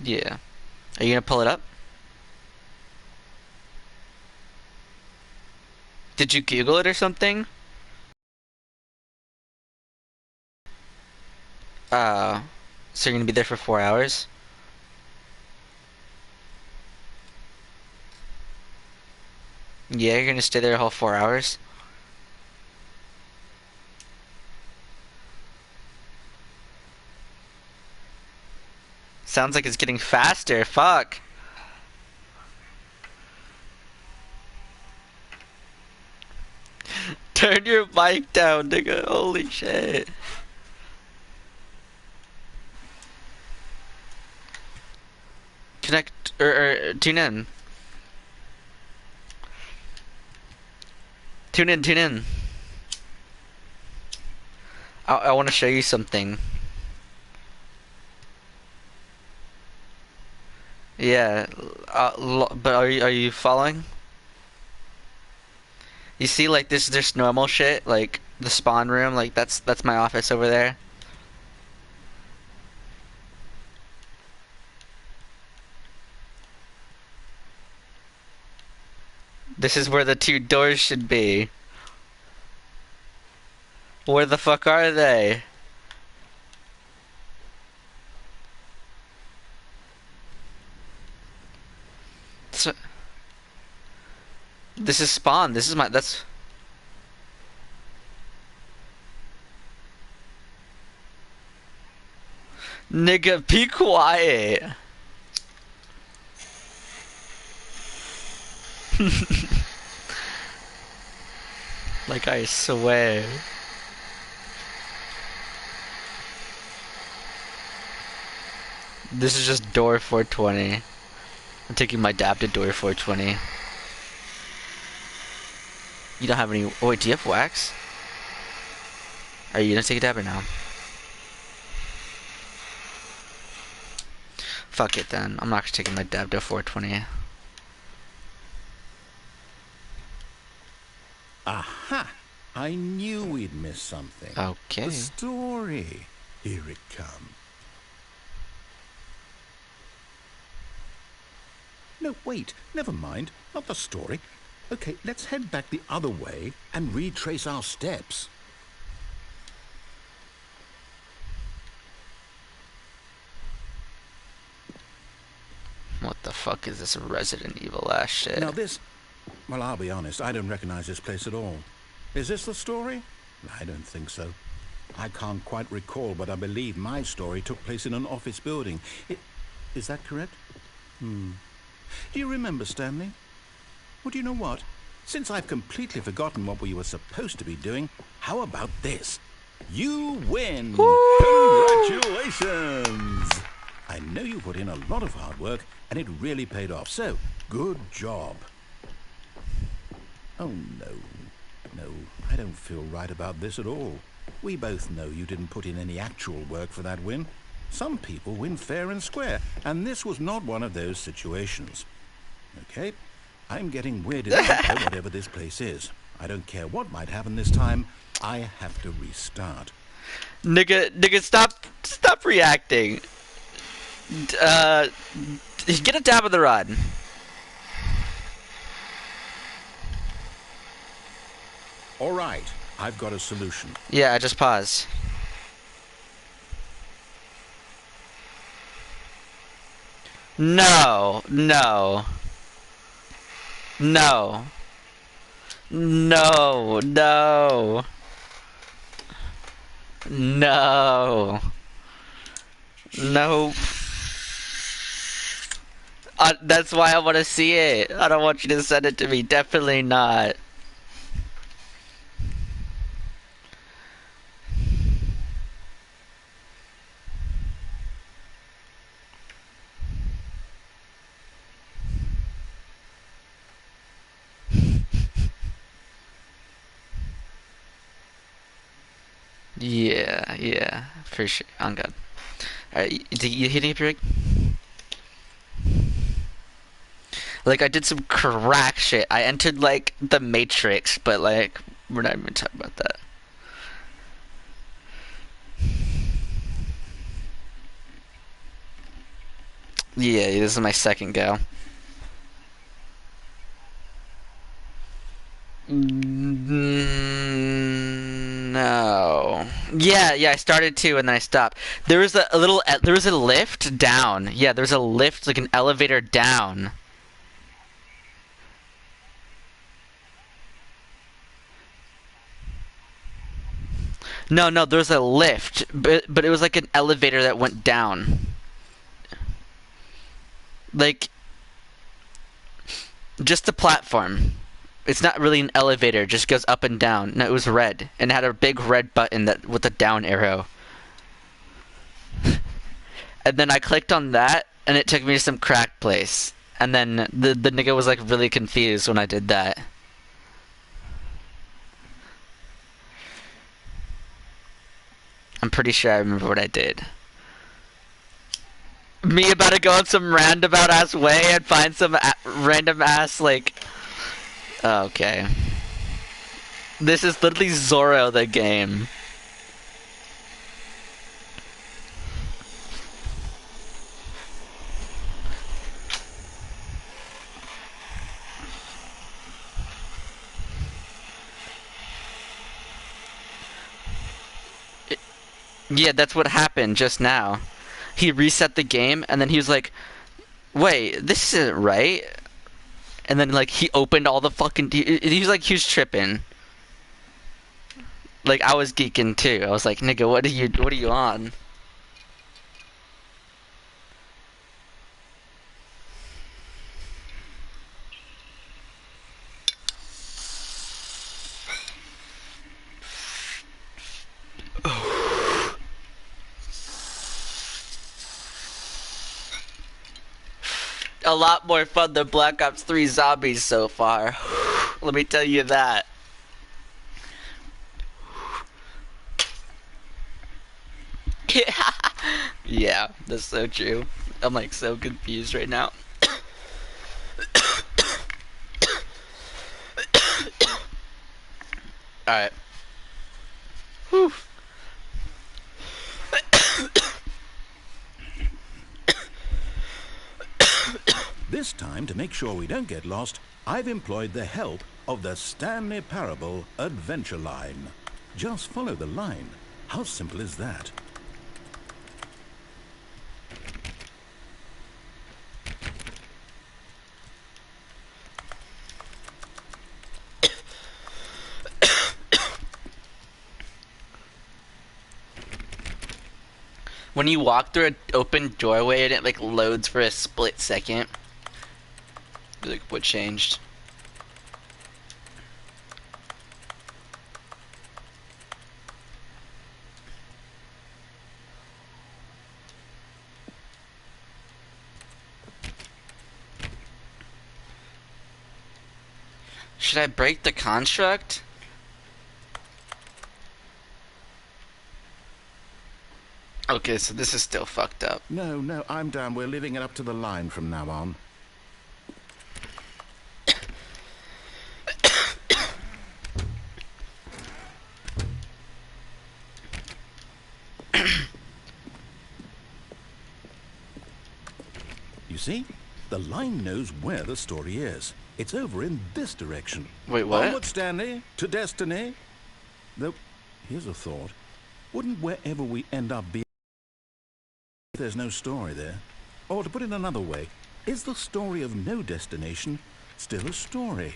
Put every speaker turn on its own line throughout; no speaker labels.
Yeah. Are you gonna pull it up? Did you Google it or something? Uh, so you're gonna be there for 4 hours? Yeah, you're gonna stay there a whole 4 hours? Sounds like it's getting faster. Fuck. Turn your mic down, nigga. Holy shit. Connect or tune in. Tune in, tune in. I want to show you something. Yeah, but are you following? You see, like this, just normal shit, like the spawn room, like that's my office over there. This is where the two doors should be. Where the fuck are they? So, this is spawn. This is my. That's. Nigga, be quiet. Like I swear. This is just door 420. I'm taking my dab to door 420. You don't have any. Oh wait, do you have wax? Are you gonna take a dab or no? Fuck it then. I'm not taking my dab to 420.
Aha! I knew we'd miss something.
Okay.
The story. Here it comes. No, wait. Never mind. Not the story. Okay, let's head back the other way and retrace our steps.
What the fuck is this Resident Evil ass shit?
Now this... Well, I'll be honest. I don't recognize this place at all. Is this the story? I don't think so. I can't quite recall, but I believe my story took place in an office building. Is that correct? Do you remember, Stanley? Well, do you know what? Since I've completely forgotten what we were supposed to be doing, how about this? You win!
Woo!
Congratulations! I know you put in a lot of hard work, and it really paid off, so good job. Oh, no. No, I don't feel right about this at all. We both know you didn't put in any actual work for that win. Some people win fair and square, and this was not one of those situations. Okay, I'm getting weirded out by whatever this place is. I don't care what might happen this time. I have to restart.
Nigga, stop reacting. Get a dab of the rod.
All right, I've got a solution.
Yeah, I just paused. No, no. No. No, no. No. No. That's why I want to see it. I don't want you to send it to me. Definitely not. Yeah, for sure. I'm good. Alright, you hitting up your rig? Like, I did some crack shit. I entered, like, the Matrix, but, like, we're not even talking about that. Yeah, this is my second go. No. Yeah, I started to and then I stopped. There was there was a lift down. Yeah, there was a lift, like an elevator down. No, there was a lift, but it was like an elevator that went down. Like just the platform. It's not really an elevator, it just goes up and down. No, it was red and it had a big red button that with a down arrow. And then I clicked on that and it took me to some crack place. And then the nigga was like really confused when I did that. I'm pretty sure I remember what I did. Me about to go on some roundabout ass way and find some random ass like. Okay. This is literally Zorro the game. Yeah, that's what happened just now. He reset the game and then he was like, "Wait, this isn't right." And then like he opened all the fucking. He was like he was tripping. Like I was geeking too. I was like, "Nigga, what are you on?" A lot more fun than Black Ops 3 Zombies so far. Let me tell you that. Yeah, that's so true. I'm like so confused right now. Alright. Whew.
This time, to make sure we don't get lost, I've employed the help of the Stanley Parable Adventure Line. Just follow the line. How simple is that?
When you walk through an open doorway and it like loads for a split second, like what changed? Should I break the construct? Okay, so this is still fucked up.
No, I'm down. We're leaving it up to the line from now on. You see? The line knows where the story is. It's over in this direction.
Wait, what?
Onward, Stanley, to destiny. Though, here's a thought. Wouldn't wherever we end up be if there's no story there? Or to put it another way, is the story of no destination still a story?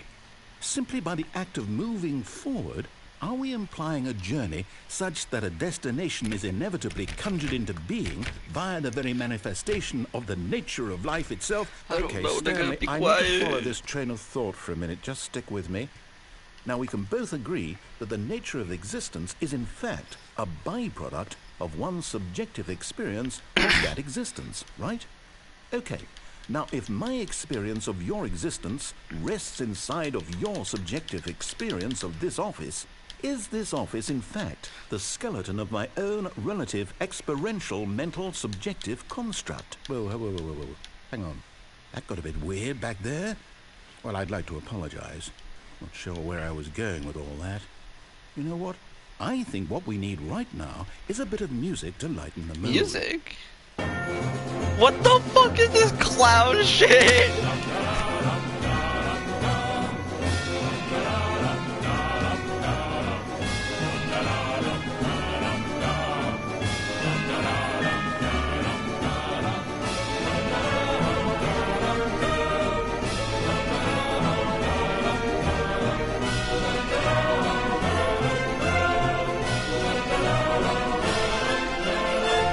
Simply by the act of moving forward, are we implying a journey such that a destination is inevitably conjured into being via the very manifestation of the nature of life itself?
I don't
Okay,
know,
Stanley,
be
I
quiet.
need to follow this train of thought for a minute. Just stick with me. Now, we can both agree that the nature of existence is in fact a byproduct of one's subjective experience of that existence, right? Okay. Now, if my experience of your existence rests inside of your subjective experience of this office, is this office, in fact, the skeleton of my own relative experiential mental subjective construct? Whoa. Hang on. That got a bit weird back there. Well, I'd like to apologize. Not sure where I was going with all that. You know what? I think what we need right now is a bit of music to lighten the mood.
Music? What the fuck is this clown shit?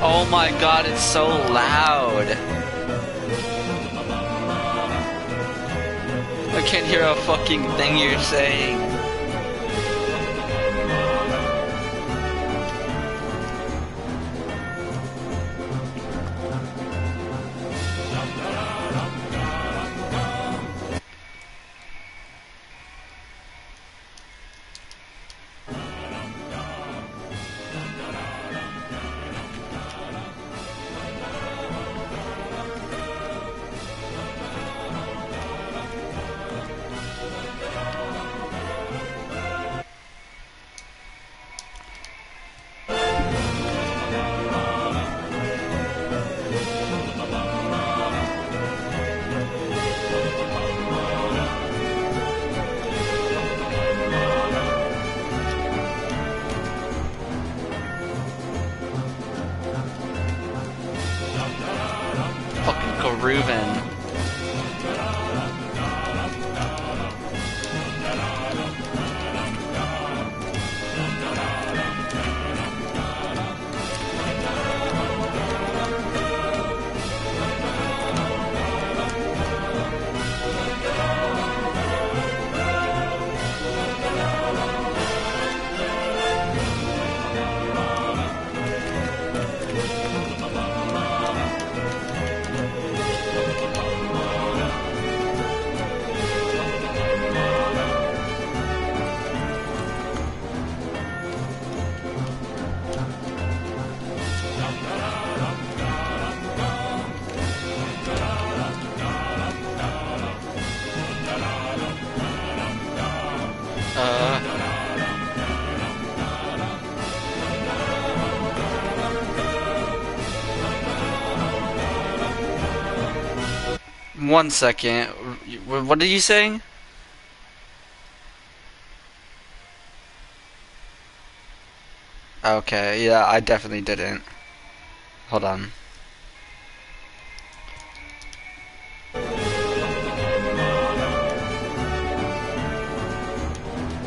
Oh my god, it's so loud. I can't hear a fucking thing you're saying. Fucking groovin'. One second. What did you say? Okay, yeah, I definitely didn't. Hold on.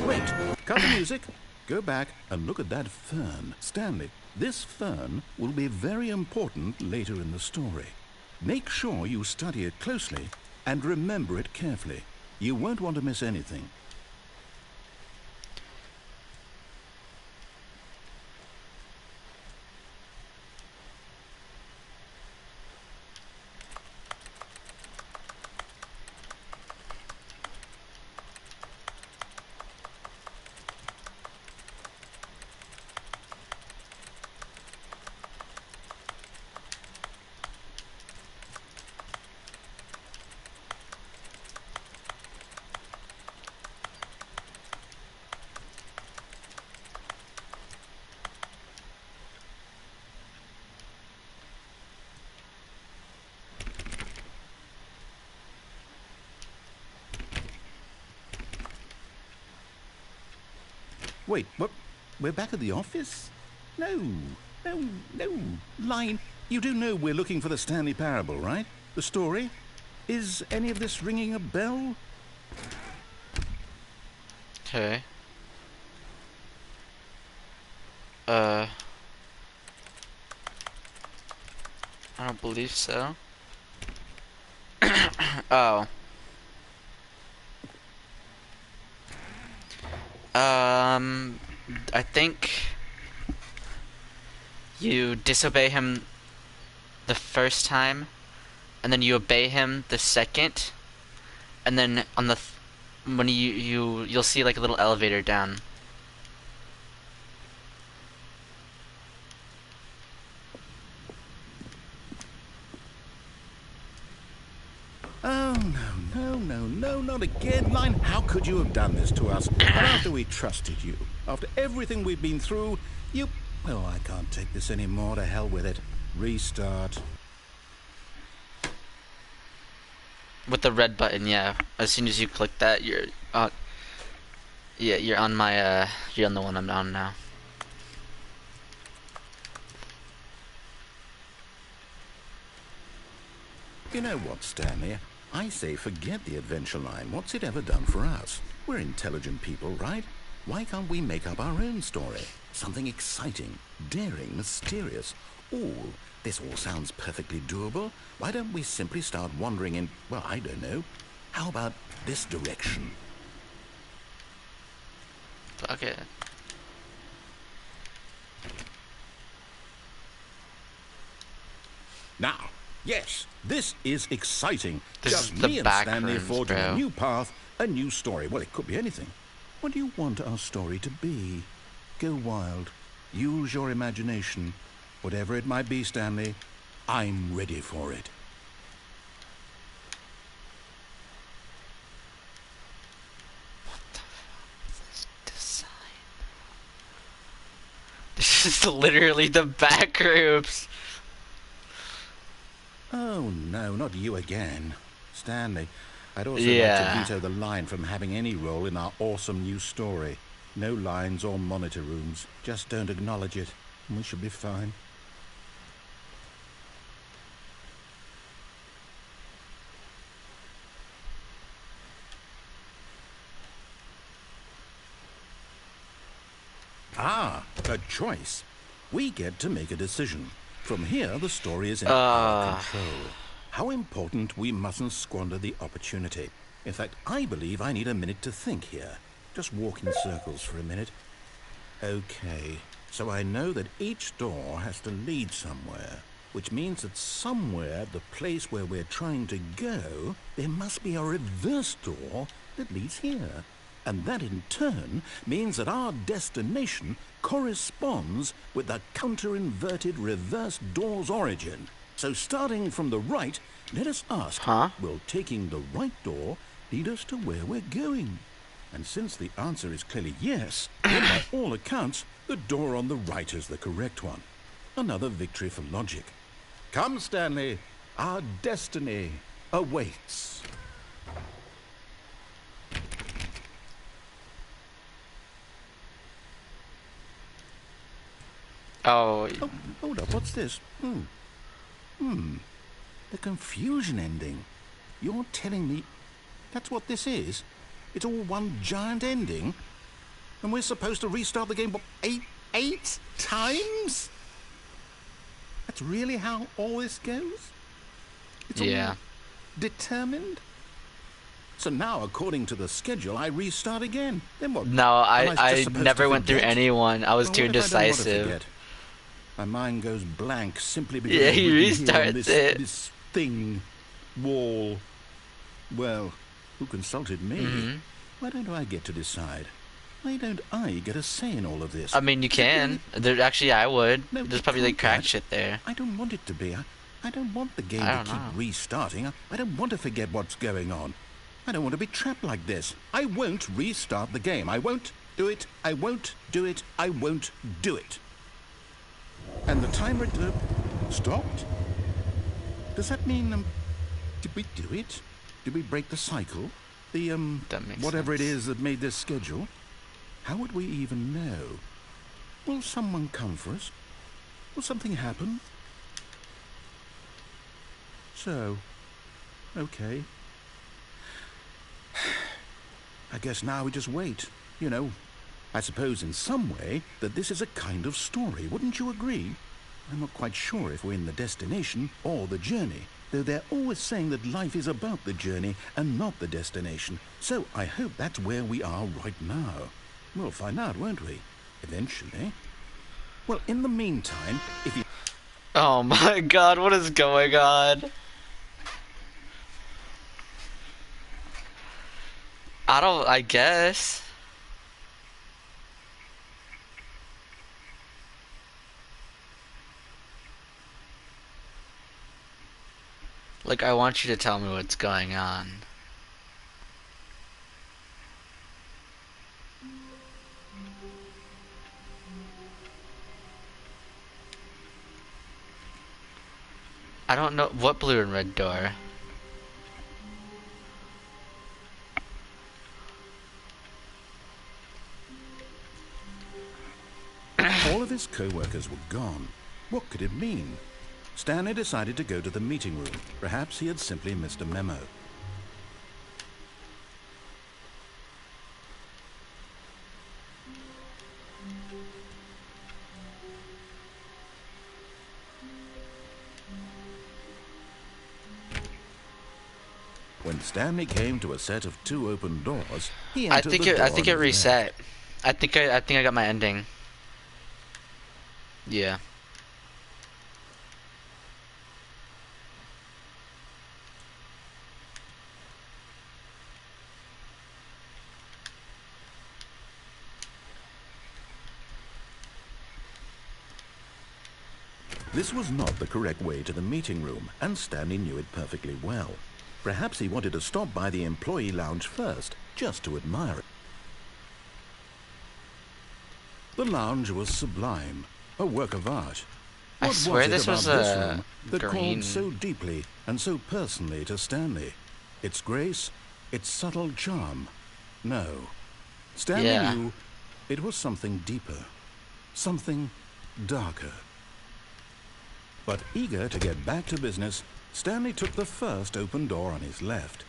Wait, cut the music. Go back and look at that fern. Stanley, this fern will be very important later in the story. Make sure you study it closely and remember it carefully. You won't want to miss anything. Wait, what? We're back at the office? No, no. Line, you do know we're looking for the Stanley Parable, right? The story? Is any of this ringing a bell?
Okay. I don't believe so. Oh. I think you disobey him the first time, and then you obey him the second, and then on the when you'll see like a little elevator down.
Oh, no, not again, Line. How could you have done this to us? After we trusted you, after everything we've been through, you... Oh, I can't take this anymore. To hell with it. Restart.
With the red button, yeah. As soon as you click that, you're yeah, you're on my you're on the one I'm on now.
You know what, Stanley? I say forget the Adventure Line. What's it ever done for us? We're intelligent people, right? Why can't we make up our own story? Something exciting, daring, mysterious. This all sounds perfectly doable. Why don't we simply start wandering in, well, I don't know. How about this direction?
Okay.
Now, yes, this is exciting.
This
Just
is the
me and
back
Stanley
rooms,
forging
bro.
a new path, a new story. Well, it could be anything. What do you want our story to be? Go wild. Use your imagination. Whatever it might be, Stanley, I'm ready for it.
Design. This is literally the back rooms.
Oh, no, not you again. Stanley, I'd also like
Yeah.
to veto the line from having any role in our awesome new story. No lines or monitor rooms. Just don't acknowledge it, and we should be fine. Ah, a choice. We get to make a decision. From here, the story is in our control. How important we mustn't squander the opportunity. In fact, I believe I need a minute to think here. Just walk in circles for a minute. Okay, so I know that each door has to lead somewhere, which means that somewhere at the place where we're trying to go, there must be a reverse door that leads here. And that in turn means that our destination corresponds with the counter-inverted reverse door's origin. So starting from the right, let us ask, will taking the right door lead us to where we're going? And since the answer is clearly yes, then by all accounts, the door on the right is the correct one. Another victory for logic. Come, Stanley, our destiny awaits.
Oh.
Oh, hold up, what's this? The confusion ending. You're telling me that's what this is? It's all one giant ending? And we're supposed to restart the game, what, eight times? That's really how all this goes? It's all determined? So now, according to the schedule, I restart again. Then what?
No, I
just supposed
never
to
went through
forget?
any one. I was
Well,
too
what if I don't want to
indecisive.
forget? My mind goes blank simply because
Yeah,
I've
he
written here on
restarts it.
this thing, wall. Well, who consulted me? Why don't I get to decide? Why don't I get a say in all of this?
I mean, you can. There, actually, I would.
No,
There's
it
probably like
can't,
crack
Dad.
shit there.
I don't want it to be. I don't want the game
I
to
don't
keep
know.
restarting. I don't want to forget what's going on. I don't want to be trapped like this. I won't restart the game. I won't do it. I won't do it. I won't do it. And the timer stopped? Does that mean, did we do it? Did we break the cycle? The,
That makes
whatever it
sense.
is that made this schedule? How would we even know? Will someone come for us? Will something happen? So, okay. I guess now we just wait. You know, I suppose in some way that this is a kind of story. Wouldn't you agree? I'm not quite sure if we're in the destination or the journey, though they're always saying that life is about the journey and not the destination. So I hope that's where we are right now. We'll find out, won't we? Eventually. Well, in the meantime, if you...
Oh my god, what is going on? I guess. Like, I want you to tell me what's going on. I don't know what blue and red door.
All of his co-workers were gone. What could it mean? Stanley decided to go to the meeting room. Perhaps he had simply missed a memo. When Stanley came to a set of 2 open doors, he entered the door
I think it
on his
reset.
left.
I think I got my ending. Yeah.
This was not the correct way to the meeting room, and Stanley knew it perfectly well. Perhaps he wanted to stop by the employee lounge first, just to admire it. The lounge was sublime, a work of art.
I
What
swear
was it
this
about
was
this
a
room that
green.
called so deeply and so personally to Stanley? Its grace, its subtle charm? No. Stanley
Yeah.
knew it was something deeper, something darker. But eager to get back to business, Stanley took the first open door on his left.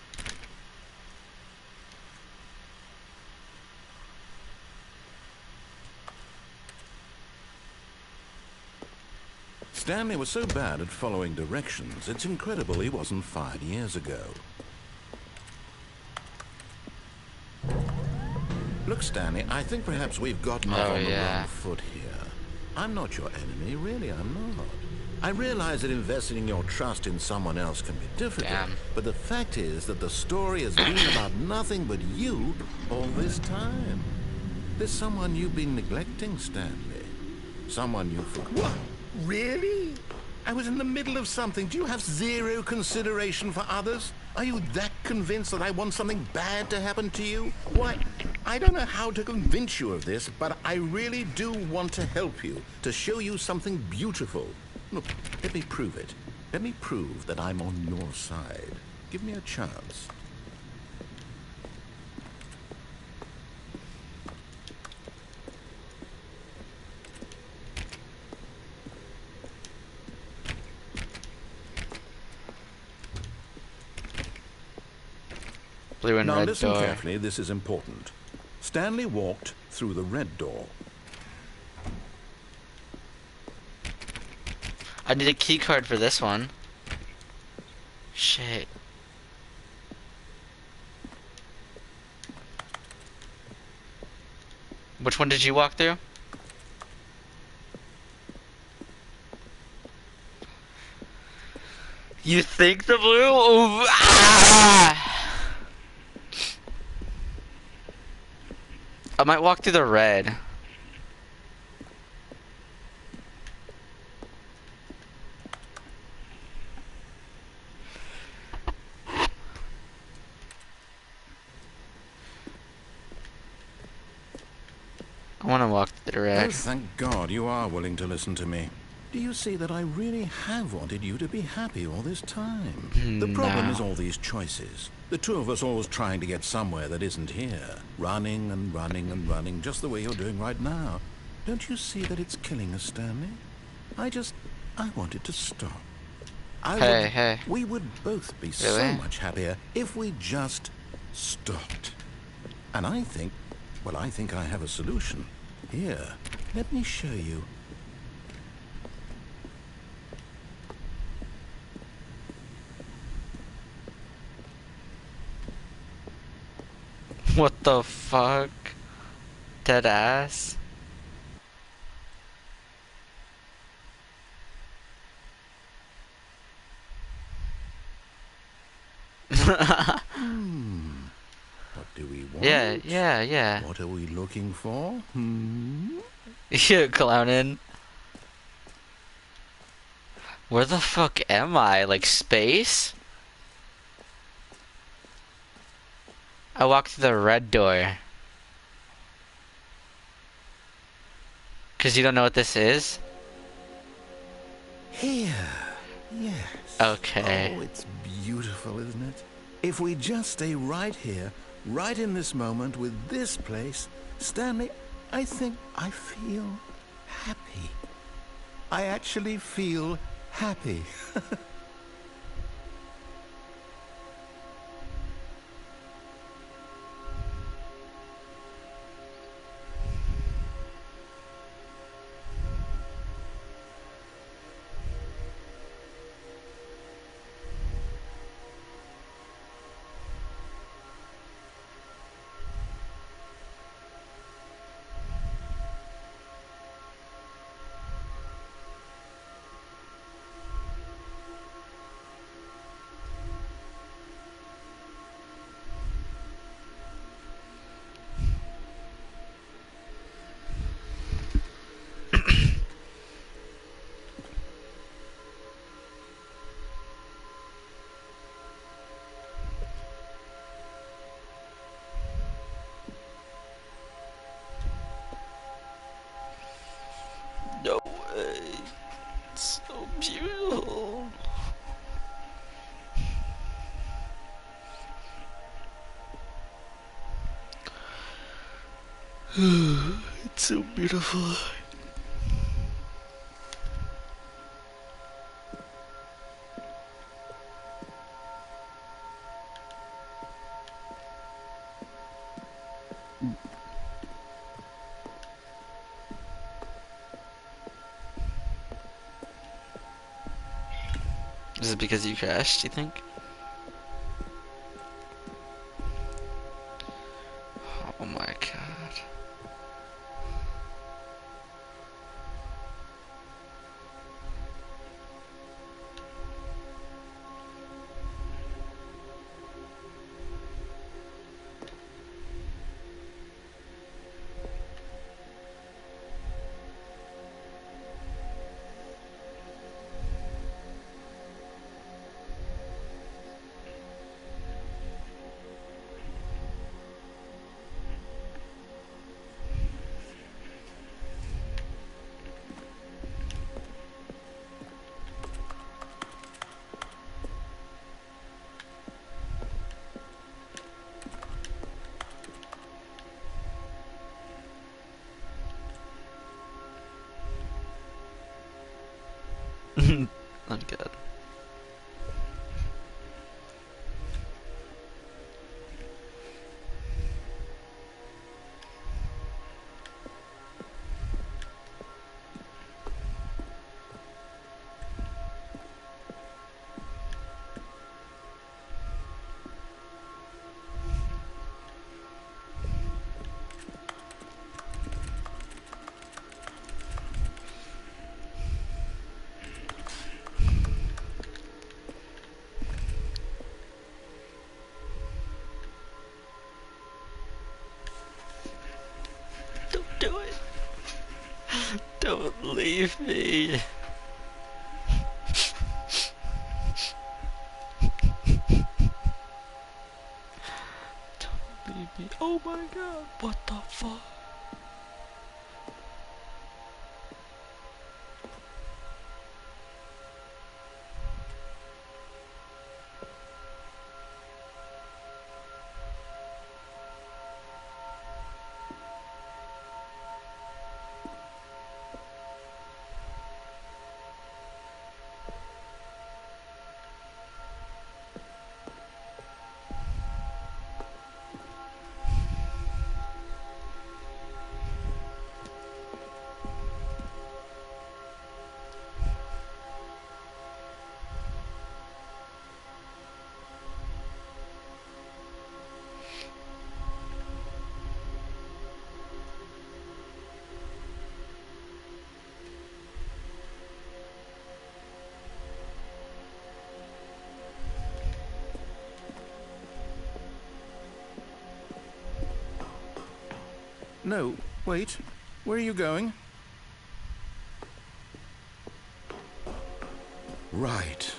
Stanley was so bad at following directions, it's incredible he wasn't fired years ago. Look, Stanley, I think perhaps we've gotten off on the wrong foot here. I'm not your enemy, really, I'm not. I realize that investing your trust in someone else can be difficult, but the fact is that the story has been about nothing but you all this time. There's someone you've been neglecting, Stanley. Someone you forgot. What? Really? I was in the middle of something. Do you have zero consideration for others? Are you that convinced that I want something bad to happen to you? Why, I don't know how to convince you of this, but I really do want to help you, to show you something beautiful. Look, let me prove it. Let me prove that I'm on your side. Give me a chance.
Blue and
Now
red
listen
door.
carefully, this is important. Stanley walked through the red door.
I need a key card for this one. Shit. Which one did you walk through? You think the blue? Ooh, ah! I might walk through the red. I want to walk through the
Oh,
red.
thank God you are willing to listen to me. Do you see that I really have wanted you to be happy all this time? The problem is all these choices. The two of us always trying to get somewhere that isn't here. Running and running and running, just the way you're doing right now. Don't you see that it's killing us, Stanley? I want it to stop.
Hey.
We would both be so
Really?
much happier if we just stopped. And I think I have a solution. Here, let me show you.
What the fuck? Dead ass?
What do we want?
Yeah.
What are we looking for?
You clowning. Where the fuck am I? Like space? I walked through the red door. Cause you don't know what this is?
Here. Yes.
Okay.
Oh, it's beautiful, isn't it? If we just stay right here, right in this moment with this place, Stanley, I think I feel happy. I actually feel happy.
No way. It's so beautiful. It's so beautiful. Is it because you crashed, do you think? Oh my god. I'm good. Don't do it. Don't leave me. Don't leave me. Oh my god. What the fuck?
No, wait. Where are you going? Right.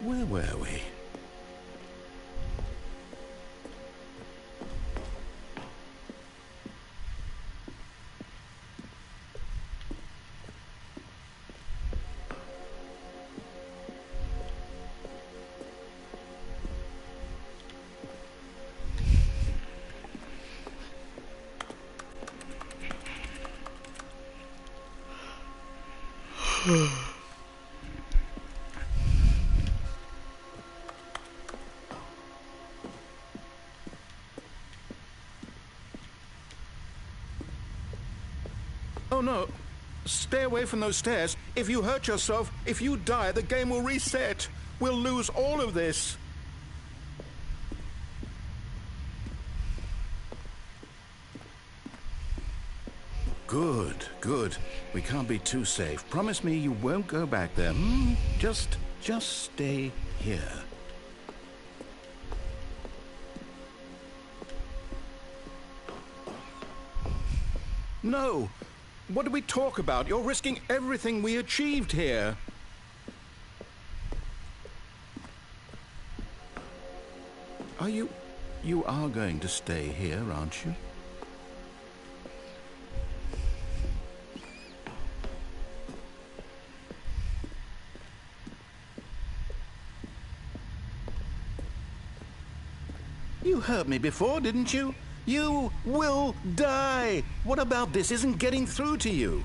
Where were we? Oh no. Stay away from those stairs. If you hurt yourself, if you die, the game will reset. We'll lose all of this. Good, good. We can't be too safe. Promise me you won't go back there. Just stay here. No. What do we talk about? You're risking everything we achieved here. Are you... You are going to stay here, aren't you? You heard me before, didn't you? You will die! What about this isn't getting through to you?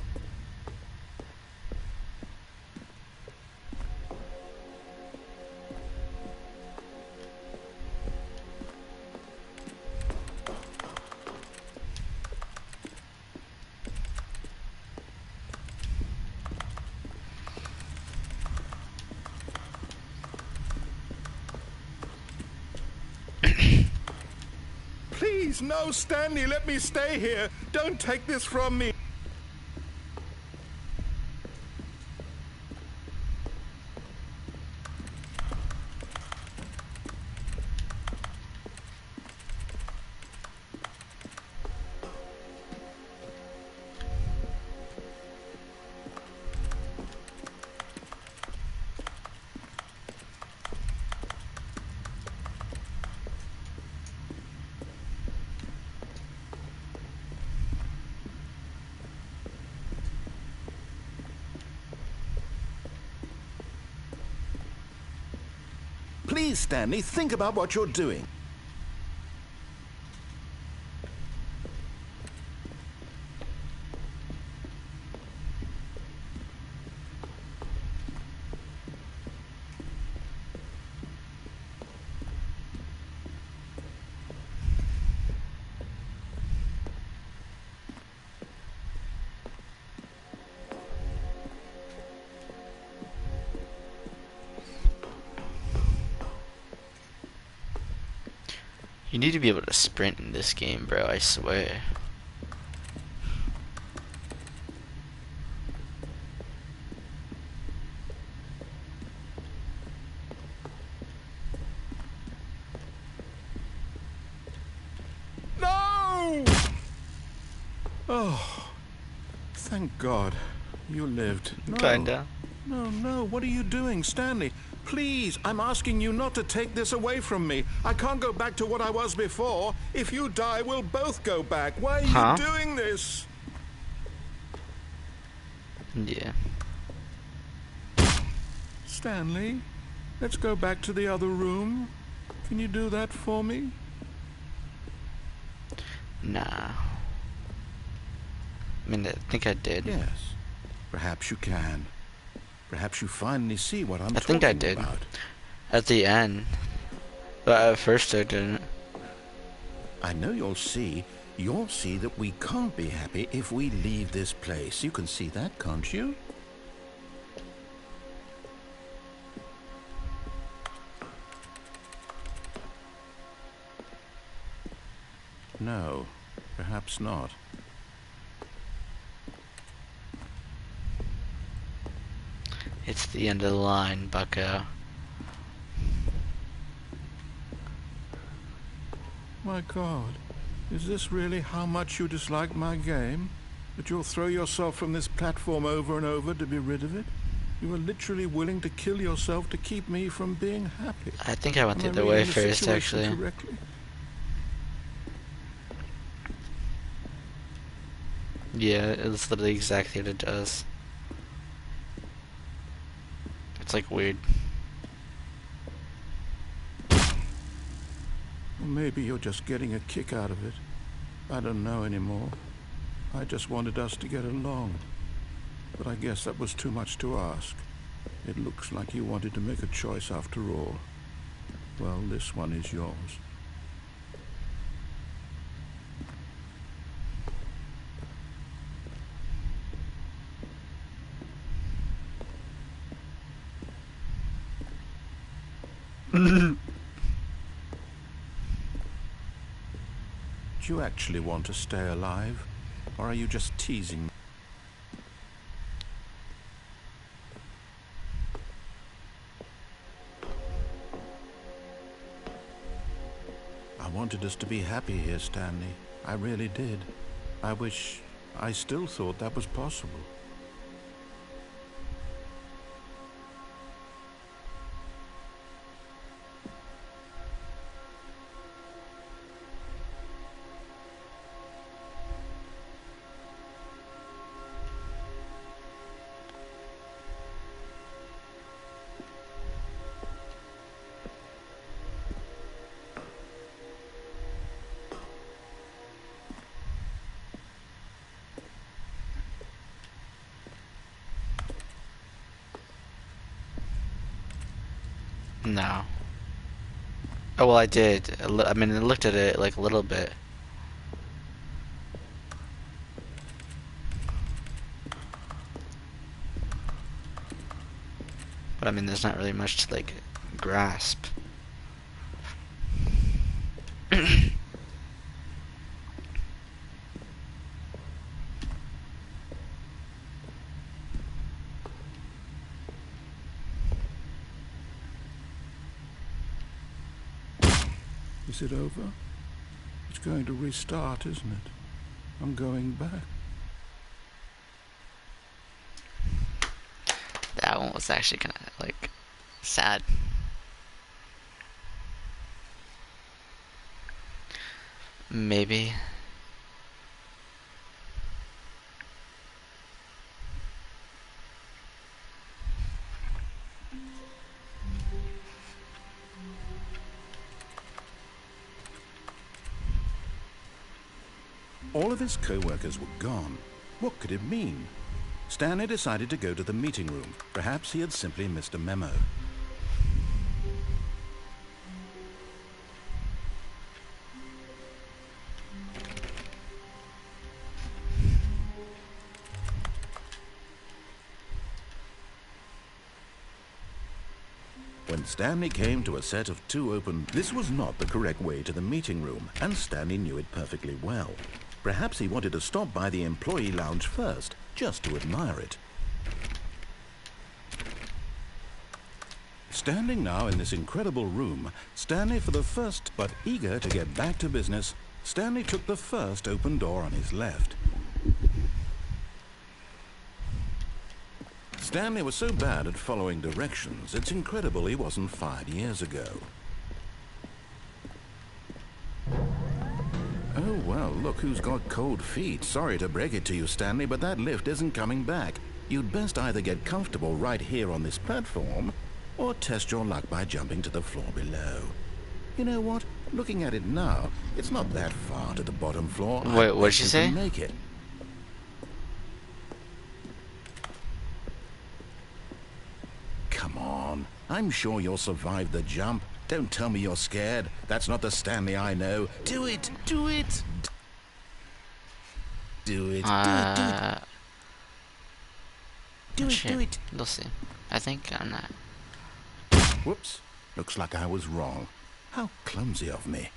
Please, no, Stanley, let me stay here. Don't take this from me. Please, Stanley, think about what you're doing.
You need to be able to sprint in this game, bro, I swear.
No! Oh, thank God you lived. No.
Kinda.
No, what are you doing, Stanley? Please, I'm asking you not to take this away from me. I can't go back to what I was before. If you die, we'll both go back. Why are you doing this?
Yeah.
Stanley, let's go back to the other room. Can you do that for me?
Nah. I mean, I think I did.
Yes. Perhaps you can. Perhaps you finally see what I'm
I think I
talking
did.
about.
At the end. But at first I didn't.
I know you'll see. You'll see that we can't be happy if we leave this place. You can see that, can't you? No, perhaps not.
It's the end of the line, bucko.
My God, is this really how much you dislike my game? That you'll throw yourself from this platform over and over to be rid of it? You are literally willing to kill yourself to keep me from being happy.
I think I went the
Am I
other way
reading the
first,
situation
actually.
correctly?
Yeah, it's literally exactly what it does. It's like weird.
Or maybe you're just getting a kick out of it. I don't know anymore. I just wanted us to get along. but I guess that was too much to ask. It looks like you wanted to make a choice after all. Well, this one is yours. Do you actually want to stay alive? Or are you just teasing? I wanted us to be happy here, Stanley. I really did. I wish I still thought that was possible.
No. Oh, well, I did. I mean, I looked at it like a little bit. But I mean, there's not really much to like grasp.
Is it over? It's going to restart, isn't it? I'm going back.
That one was actually kind of like sad. Maybe.
All of his co-workers were gone. What could it mean? Stanley decided to go to the meeting room. Perhaps he had simply missed a memo. When Stanley came to a set of two open... This was not the correct way to the meeting room, and Stanley knew it perfectly well. Perhaps he wanted to stop by the employee lounge first, just to admire it. Standing now in this incredible room, Stanley for the first, but eager to get back to business, Stanley took the first open door on his left. Stanley was so bad at following directions, it's incredible he wasn't fired years ago. Oh, well, look who's got cold feet. Sorry to break it to you, Stanley, but that lift isn't coming back. You'd best either get comfortable right here on this platform, or test your luck by jumping to the floor below. You know what? Looking at it now, it's not that far to the bottom floor.
Wait, what'd you say?
Make it. Come on. I'm sure you'll survive the jump. Don't tell me you're scared. That's not the Stanley I know. Do it! Do it! Do it! Do it! Do it!
We'll see. I think I'm not.
Whoops. Looks like I was wrong. How clumsy of me.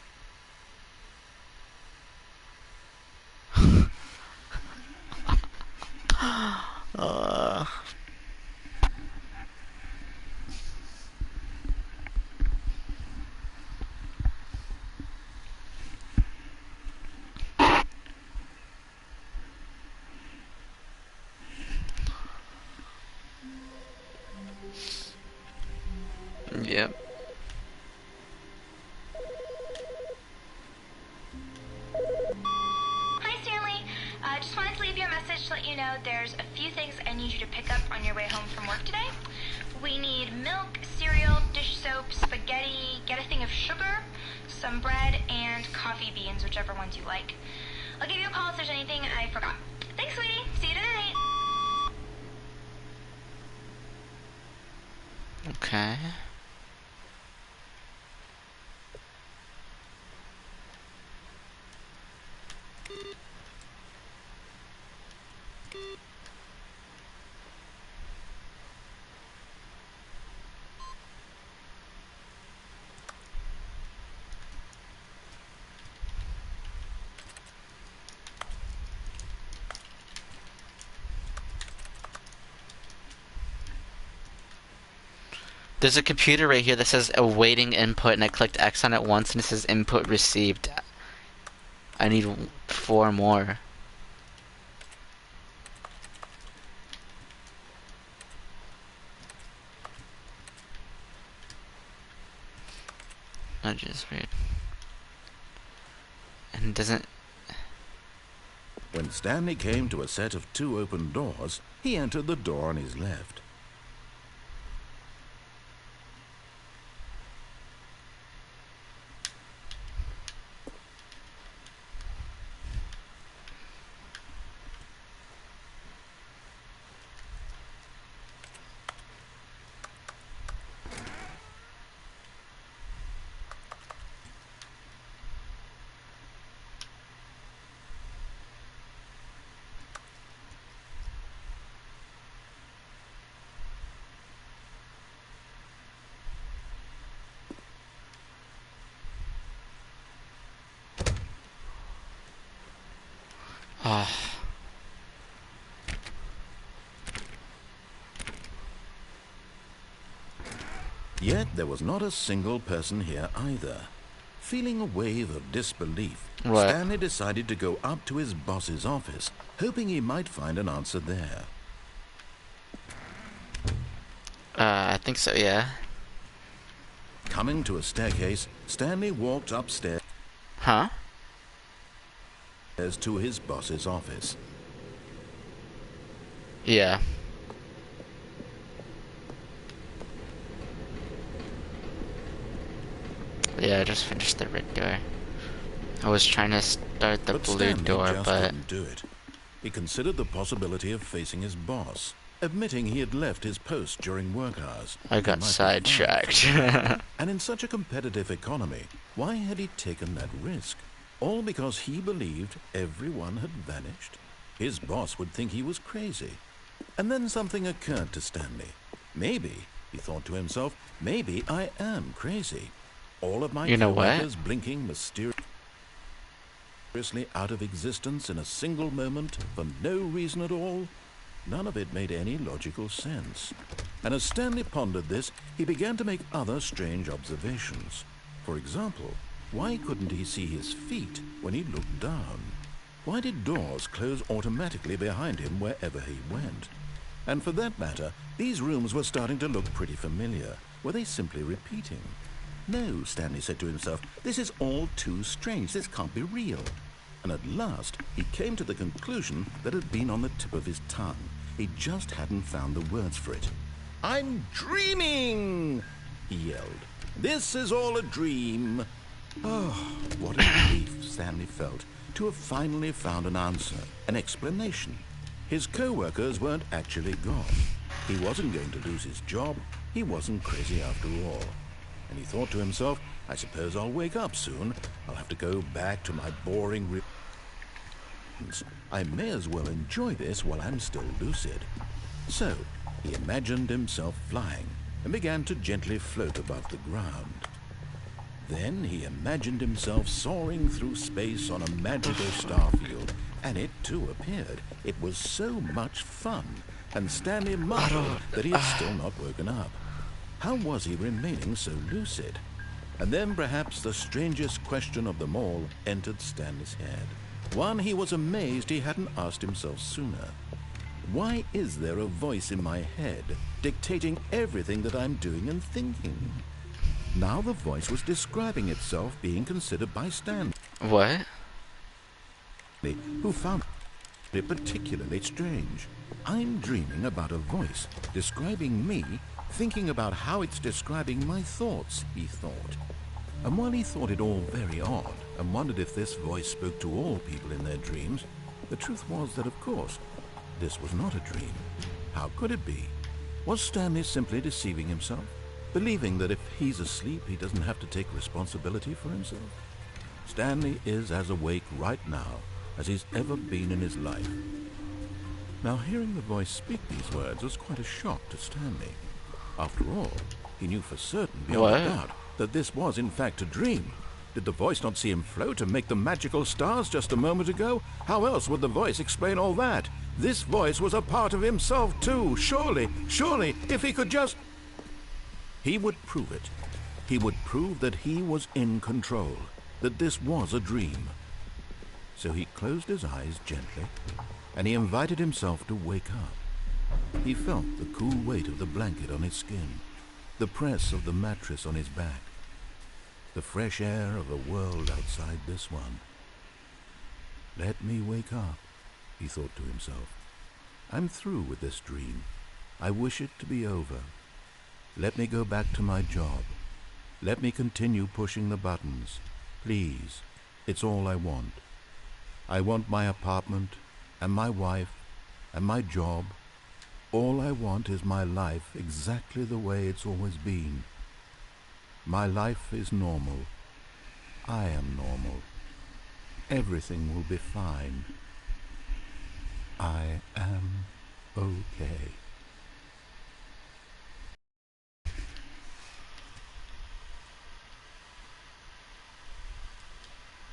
Yep.
Hi, Stanley. Just wanted to leave you a message to let you know there's a few things I need you to pick up on your way home from work today. We need milk, cereal, dish soap, spaghetti, get a thing of sugar, some bread, and coffee beans, whichever ones you like. I'll give you a call if there's anything I forgot. Thanks, sweetie. See you tonight.
Okay. There's a computer right here that says awaiting input, and I clicked X on it once, and it says input received. I need 4 more. That is weird. And it doesn't.
When Stanley came to a set of 2 open doors, he entered the door on his left.
Ah.
Yet there was not a single person here either. Feeling a wave of disbelief,
What?
Stanley decided to go up to his boss's office, hoping he might find an answer there.
I think so, yeah.
Coming to a staircase, Stanley walked upstairs
Huh?
to his boss's office.
Yeah. Yeah, I just finished the red door. I was trying to start the
But
blue
Stanley
door,
just
but
couldn't do it. He considered the possibility of facing his boss, admitting he had left his post during work hours.
I
He
got
might be fired.
sidetracked.
And in such a competitive economy, why had he taken that risk? All because he believed everyone had vanished? His boss would think he was crazy. And then something occurred to Stanley. Maybe, he thought to himself, maybe I am crazy. All of my
You know what?
coworkers blinking mysteriously out of existence in a single moment for no reason at all. None of it made any logical sense. And as Stanley pondered this, he began to make other strange observations. For example, why couldn't he see his feet when he looked down? Why did doors close automatically behind him wherever he went? And for that matter, these rooms were starting to look pretty familiar. Were they simply repeating? No, Stanley said to himself, this is all too strange. This can't be real. And at last, he came to the conclusion that had been on the tip of his tongue. He just hadn't found the words for it. I'm dreaming, he yelled. This is all a dream. Oh, what a relief Stanley felt to have finally found an answer, an explanation. His co-workers weren't actually gone. He wasn't going to lose his job. He wasn't crazy after all. And he thought to himself, I suppose I'll wake up soon. I'll have to go back to my boring routines. I may as well enjoy this while I'm still lucid. So, he imagined himself flying and began to gently float above the ground. Then he imagined himself soaring through space on a magical starfield, and it too appeared. It was so much fun, and Stanley marveled that he had still not woken up. How was he remaining so lucid? And then perhaps the strangest question of them all entered Stanley's head. One he was amazed he hadn't asked himself sooner. Why is there a voice in my head dictating everything that I'm doing and thinking? Now the voice was describing itself being considered by Stanley,
What?
who found it particularly strange. I'm dreaming about a voice describing me, thinking about how it's describing my thoughts, he thought. And while he thought it all very odd and wondered if this voice spoke to all people in their dreams, the truth was that, of course, this was not a dream. How could it be? Was Stanley simply deceiving himself? Believing that if he's asleep, he doesn't have to take responsibility for himself? Stanley is as awake right now as he's ever been in his life. Now, hearing the voice speak these words was quite a shock to Stanley. After all, he knew for certain, beyond a doubt, that this was in fact a dream. Did the voice not see him float and make the magical stars just a moment ago? How else would the voice explain all that? This voice was a part of himself too. Surely, if he could just... He would prove it. He would prove that he was in control, that this was a dream. So he closed his eyes gently, and he invited himself to wake up. He felt the cool weight of the blanket on his skin, the press of the mattress on his back, the fresh air of a world outside this one. Let me wake up, he thought to himself. I'm through with this dream. I wish it to be over. Let me go back to my job. Let me continue pushing the buttons. Please, it's all I want. I want my apartment, and my wife, and my job. All I want is my life exactly the way it's always been. My life is normal. I am normal. Everything will be fine. I am okay.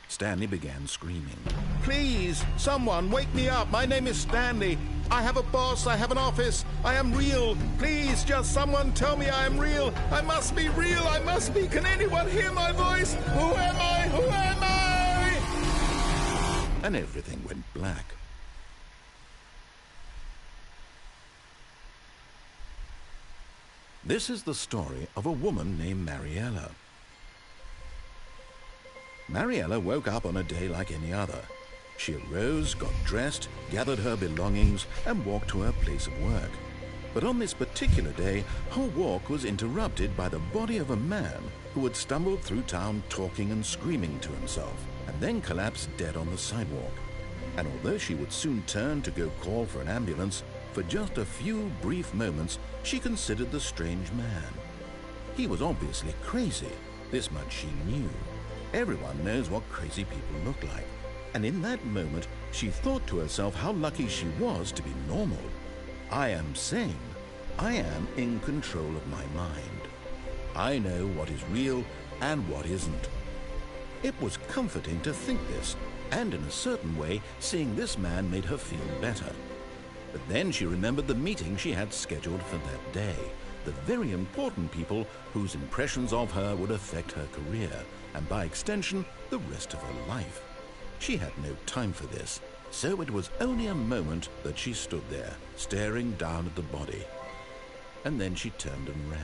Stanley began screaming. Please, someone, wake me up. My name is Stanley. I have a boss. I have an office. I am real. Please, just someone tell me I am real. I must be real. I must be. Can anyone hear my voice? Who am I? Who am I? And everything went black. This is the story of a woman named Mariella. Mariella woke up on a day like any other. She arose, got dressed, gathered her belongings, and walked to her place of work. But on this particular day, her walk was interrupted by the body of a man who had stumbled through town talking and screaming to himself, and then collapsed dead on the sidewalk. And although she would soon turn to go call for an ambulance, for just a few brief moments, she considered the strange man. He was obviously crazy. This much she knew. Everyone knows what crazy people look like. And in that moment, she thought to herself how lucky she was to be normal. I am sane. I am in control of my mind. I know what is real and what isn't. It was comforting to think this, and in a certain way, seeing this man made her feel better. But then she remembered the meeting she had scheduled for that day, the very important people whose impressions of her would affect her career, and by extension, the rest of her life. She had no time for this, so it was only a moment that she stood there, staring down at the body. And then she turned and ran.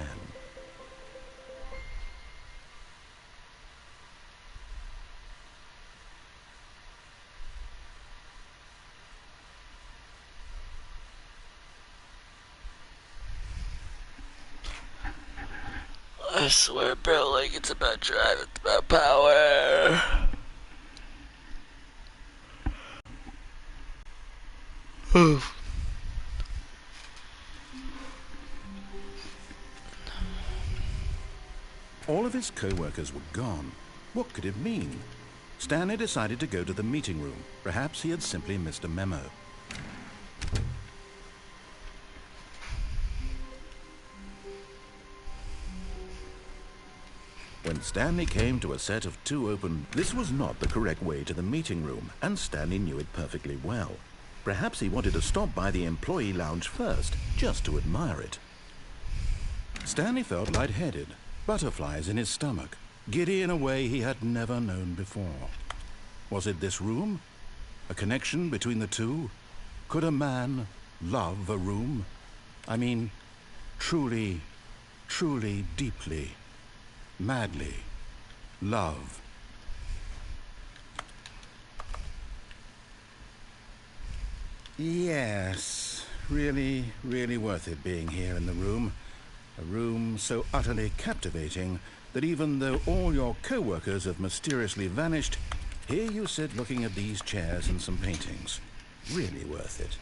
I swear, bro, like it's about drive, it's about power.
All of his co-workers were gone. What could it mean? Stanley decided to go to the meeting room. Perhaps he had simply missed a memo. When Stanley came to a set of two open... This was not the correct way to the meeting room, and Stanley knew it perfectly well. Perhaps he wanted to stop by the employee lounge first, just to admire it. Stanley felt lightheaded, butterflies in his stomach, giddy in a way he had never known before. Was it this room? A connection between the two? Could a man love a room? I mean, truly, truly, deeply, madly love. Yes, really, really worth it being here in the room. A room so utterly captivating that even though all your co-workers have mysteriously vanished, here you sit looking at these chairs and some paintings. Really worth it.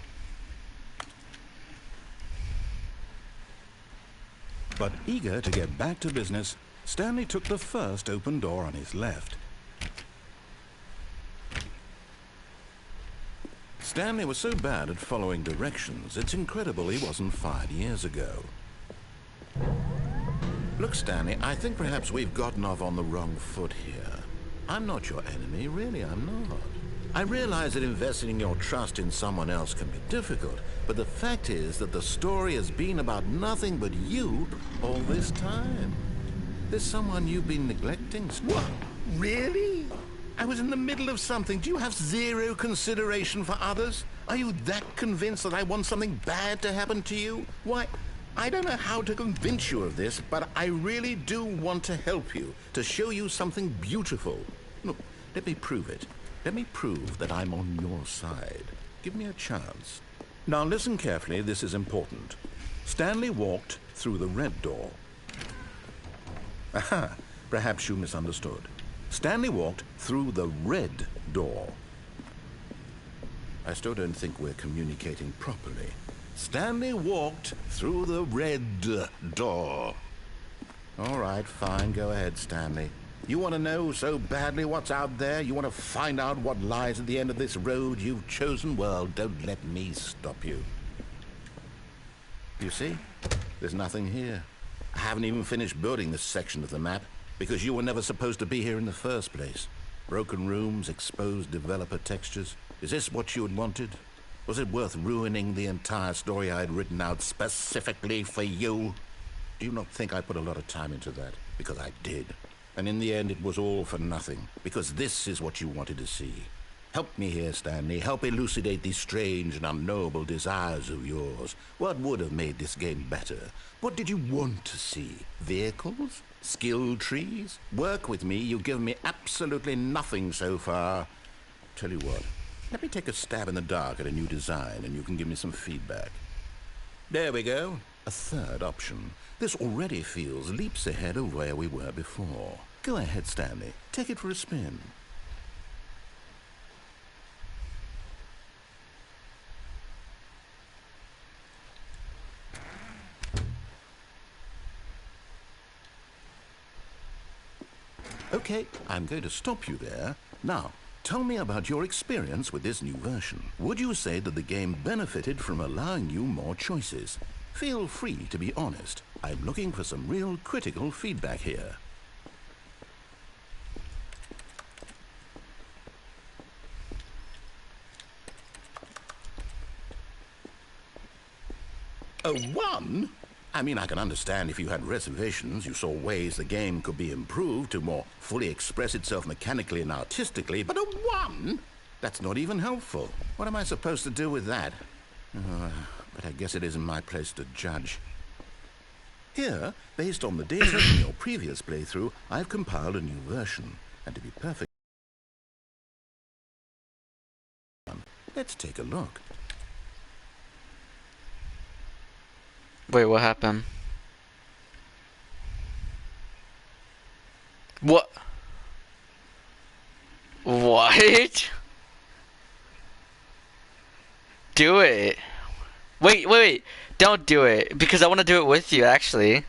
But eager to get back to business, Stanley took the first open door on his left. Stanley was so bad at following directions, it's incredible he wasn't fired years ago. Look, Stanley, I think perhaps we've gotten off on the wrong foot here. I'm not your enemy, really, I'm not. I realize that investing your trust in someone else can be difficult, but the fact is that the story has been about nothing but you all this time. There's someone you've been neglecting, Stanley. What? Really? I was in the middle of something. Do you have zero consideration for others? Are you that convinced that I want something bad to happen to you? Why, I don't know how to convince you of this, but I really do want to help you, to show you something beautiful. Look, let me prove it. Let me prove that I'm on your side. Give me a chance. Now listen carefully, this is important. Stanley walked through the red door. Aha, perhaps you misunderstood. Stanley walked through the red door. I still don't think we're communicating properly. Stanley walked through the red door. All right, fine, go ahead, Stanley. You want to know so badly what's out there? You want to find out what lies at the end of this road you've chosen? Well, don't let me stop you. You see? There's nothing here. I haven't even finished building this section of the map, because you were never supposed to be here in the first place. Broken rooms, exposed developer textures. Is this what you had wanted? Was it worth ruining the entire story I had written out specifically for you? Do you not think I put a lot of time into that? Because I did. And in the end, it was all for nothing, because this is what you wanted to see. Help me here, Stanley. Help elucidate these strange and unknowable desires of yours. What would have made this game better? What did you want to see? Vehicles? Skill trees? Work with me. You've given me absolutely nothing so far. Tell you what, let me take a stab in the dark at a new design, and you can give me some feedback. There we go. A third option. This already feels leaps ahead of where we were before. Go ahead, Stanley. Take it for a spin. Okay, I'm going to stop you there. Now, tell me about your experience with this new version. Would you say that the game benefited from allowing you more choices? Feel free to be honest. I'm looking for some real critical feedback here. A 1? I mean, I can understand if you had reservations, you saw ways the game could be improved to more fully express itself mechanically and artistically, but a 1? That's not even helpful. What am I supposed to do with that? But I guess it isn't my place to judge. Here, based on the data from your previous playthrough, I've compiled a new version. And to be perfect, let's take a look.
Wait, what happened? What? What? Do it. Wait. Don't do it, because I want to do it with you, actually.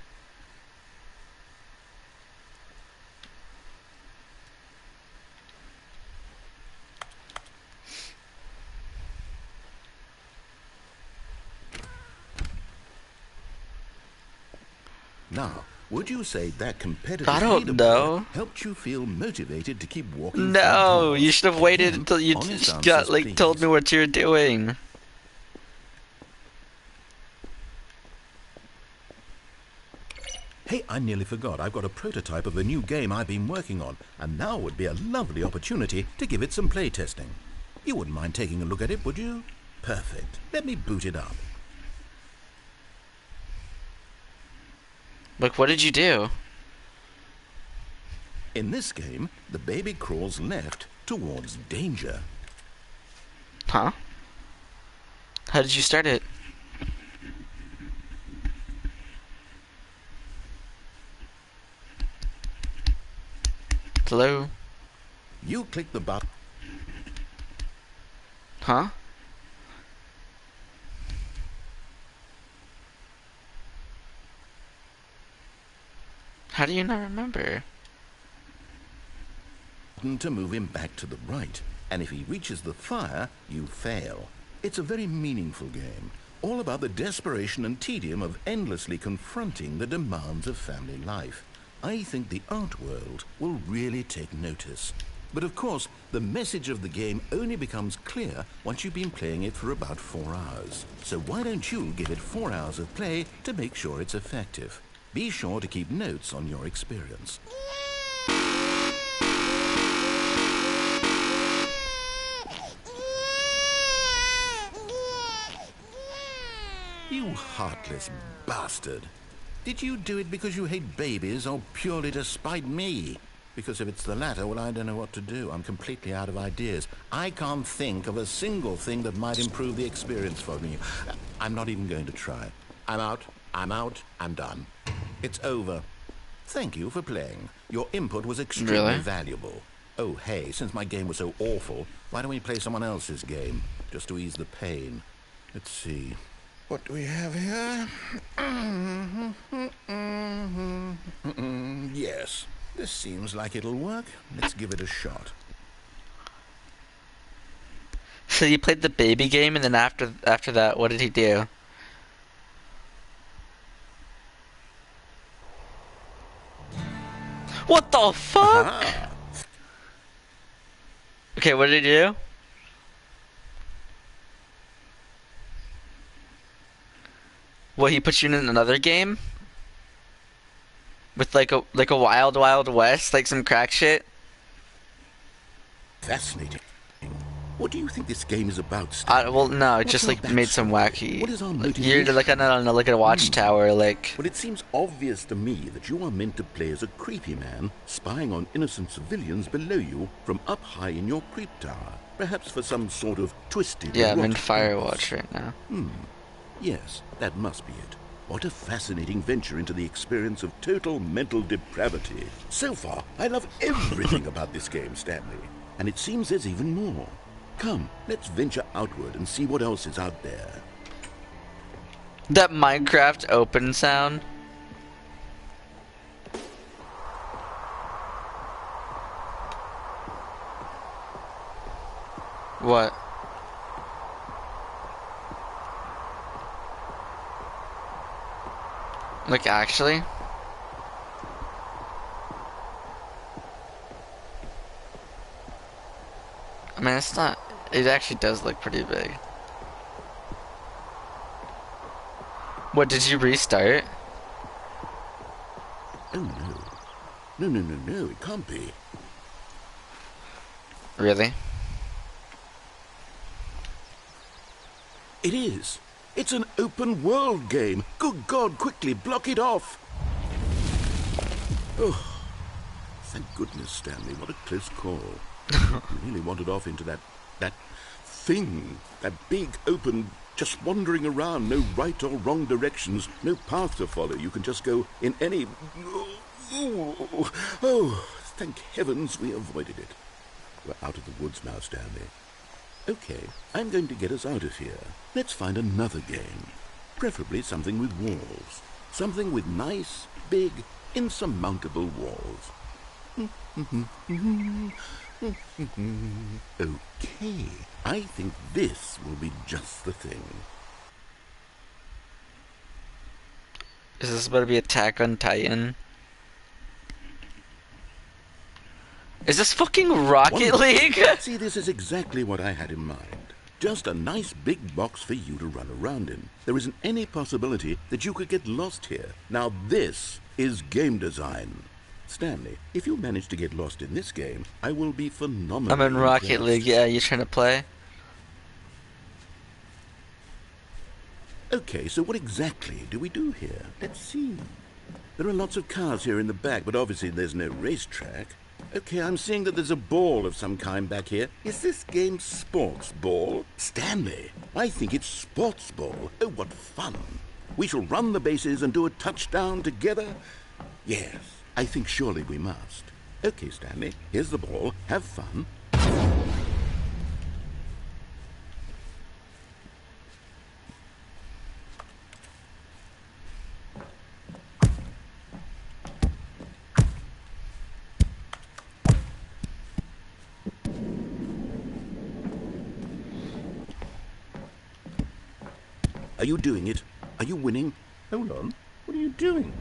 Now, would you say that competitive
I don't
leaderboard
know.
helped you feel motivated to keep walking?
No, you should have waited
Again,
until you
honest
got,
answers,
like, told
please.
me what you were doing.
Hey, I nearly forgot. I've got a prototype of a new game I've been working on, and now would be a lovely opportunity to give it some playtesting. You wouldn't mind taking a look at it, would you? Perfect. Let me boot it up.
Look, what did you do?
In this game, the baby crawls left towards danger.
Huh? How did you start it? Hello?
You click the button.
Huh? How do you not remember?
To move him back to the right, and if he reaches the fire, you fail. It's a very meaningful game, all about the desperation and tedium of endlessly confronting the demands of family life. I think the art world will really take notice. But of course, the message of the game only becomes clear once you've been playing it for about 4 hours. So why don't you give it 4 hours of play to make sure it's effective? Be sure to keep notes on your experience. You heartless bastard. Did you do it because you hate babies or purely to spite me? Because if it's the latter, well, I don't know what to do. I'm completely out of ideas. I can't think of a single thing that might improve the experience for me. I'm not even going to try. I'm out, I'm done. It's over. Thank you for playing. Your input was extremely
Really?
valuable. Oh, hey, since my game was so awful, why don't we play someone else's game? Just to ease the pain. Let's see. What do we have here? Yes, this seems like it'll work. Let's give it a shot.
So you played the baby game, and then after that, what did he do? What the fuck?
Ah,
Okay, what did he do? What, he put you in another game? With like a Wild Wild West, like some crack shit?
fascinating. What do you think this game is about, Stanley?
Well, no, it
What's
just
our
like made some
backstory?
wacky.
What is our
Like, you're
motivation?
like on like a watchtower, like.
Well, it seems obvious to me that you are meant to play as a creepy man, spying on innocent civilians below you from up high in your creep tower. Perhaps for some sort of twisted...
Yeah, I'm in
erotic
Firewatch
purpose.
right now.
Yes, that must be it. What a fascinating venture into the experience of total mental depravity. So far, I love everything about this game, Stanley. And it seems there's even more. Come, let's venture outward and see what else is out there.
That Minecraft open sound. What? Like, actually? I mean, it's not... It actually does look pretty big. What, did you restart?
Oh, no. No, it can't be.
Really?
It is. It's an open world game. Good God, quickly block it off. Oh, thank goodness, Stanley. What a close call. You really wandered off into that thing. That big, open, just wandering around. No right or wrong directions. No path to follow. You can just go in any... Oh, thank heavens we avoided it. We're out of the woods now, Stanley. Okay, I'm going to get us out of here. Let's find another game. Preferably something with walls. Something with nice, big, insurmountable walls. Okay, I think this will be just the thing.
Is this about to be Attack on Titan? Is this fucking Rocket
Wonderful.
League?
See, this is exactly what I had in mind. Just a nice big box for you to run around in. There isn't any possibility that you could get lost here. Now this is game design. Stanley, if you manage to get lost in this game, I will be phenomenal.
I'm in Rocket League, yeah, you trying to play?
Okay, so what exactly do we do here? Let's see. There are lots of cars here in the back, but obviously there's no racetrack. Okay, I'm seeing that there's a ball of some kind back here. Is this game sports ball? Stanley, I think it's sports ball. Oh, what fun. We shall run the bases and do a touchdown together? Yes, I think surely we must. Okay, Stanley, here's the ball. Have fun. Are you doing it? Are you winning? Hold on. What are you doing?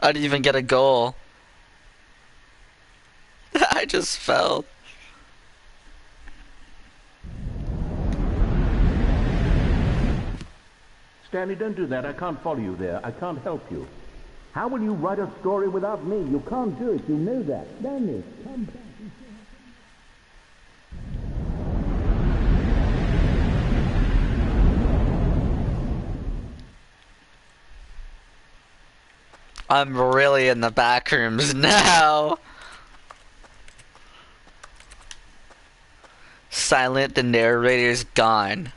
I didn't even get a goal. I just fell.
Stanley, don't do that. I can't follow you there. I can't help you. How will you write a story without me? You can't do it. You know that. Stanley, come back.
I'm really in the back rooms now. Silent, the narrator's gone.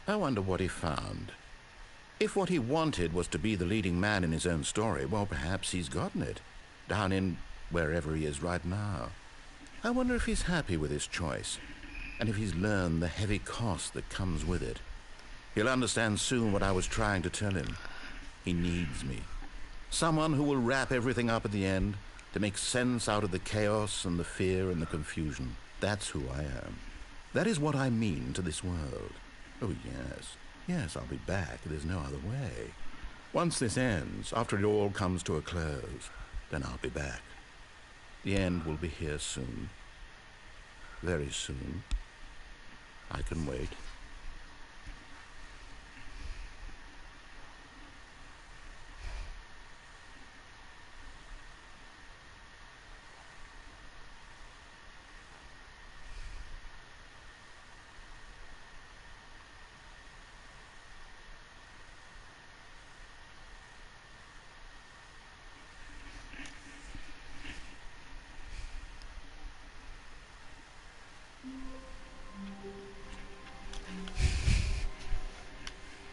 I wonder what he found. If what he wanted was to be the leading man in his own story, well, perhaps he's gotten it. Down in wherever he is right now. I wonder if he's happy with his choice, and if he's learned the heavy cost that comes with it. He'll understand soon what I was trying to tell him. He needs me. Someone who will wrap everything up at the end, to make sense out of the chaos and the fear and the confusion. That's who I am. That is what I mean to this world. Oh, yes. Yes, I'll be back. There's no other way. Once this ends, after it all comes to a close, then I'll be back. The end will be here soon. Very soon. I can wait.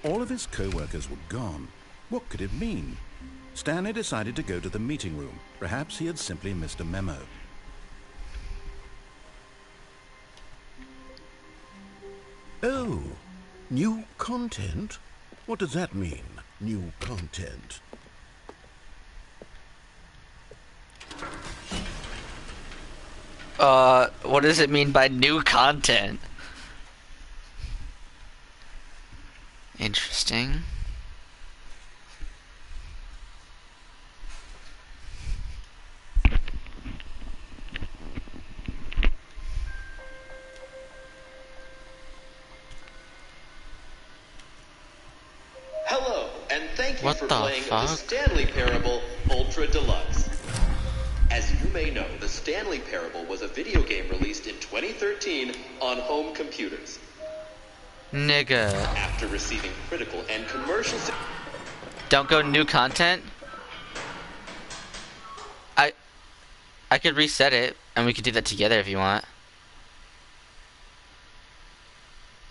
All of his co-workers were gone. What could it mean? Stanley decided to go to the meeting room. Perhaps he had simply missed a memo. Oh, new content? What does that mean, new content?
What does it mean by new content? Interesting.
Hello, and thank you
What
for
the
playing
fuck?
the Stanley Parable Ultra Deluxe. As you may know, the Stanley Parable was a video game released in 2013 on home computers.
Nigga.
After receiving critical and commercial
Don't go new content? I could reset it, and we could do that together if you want.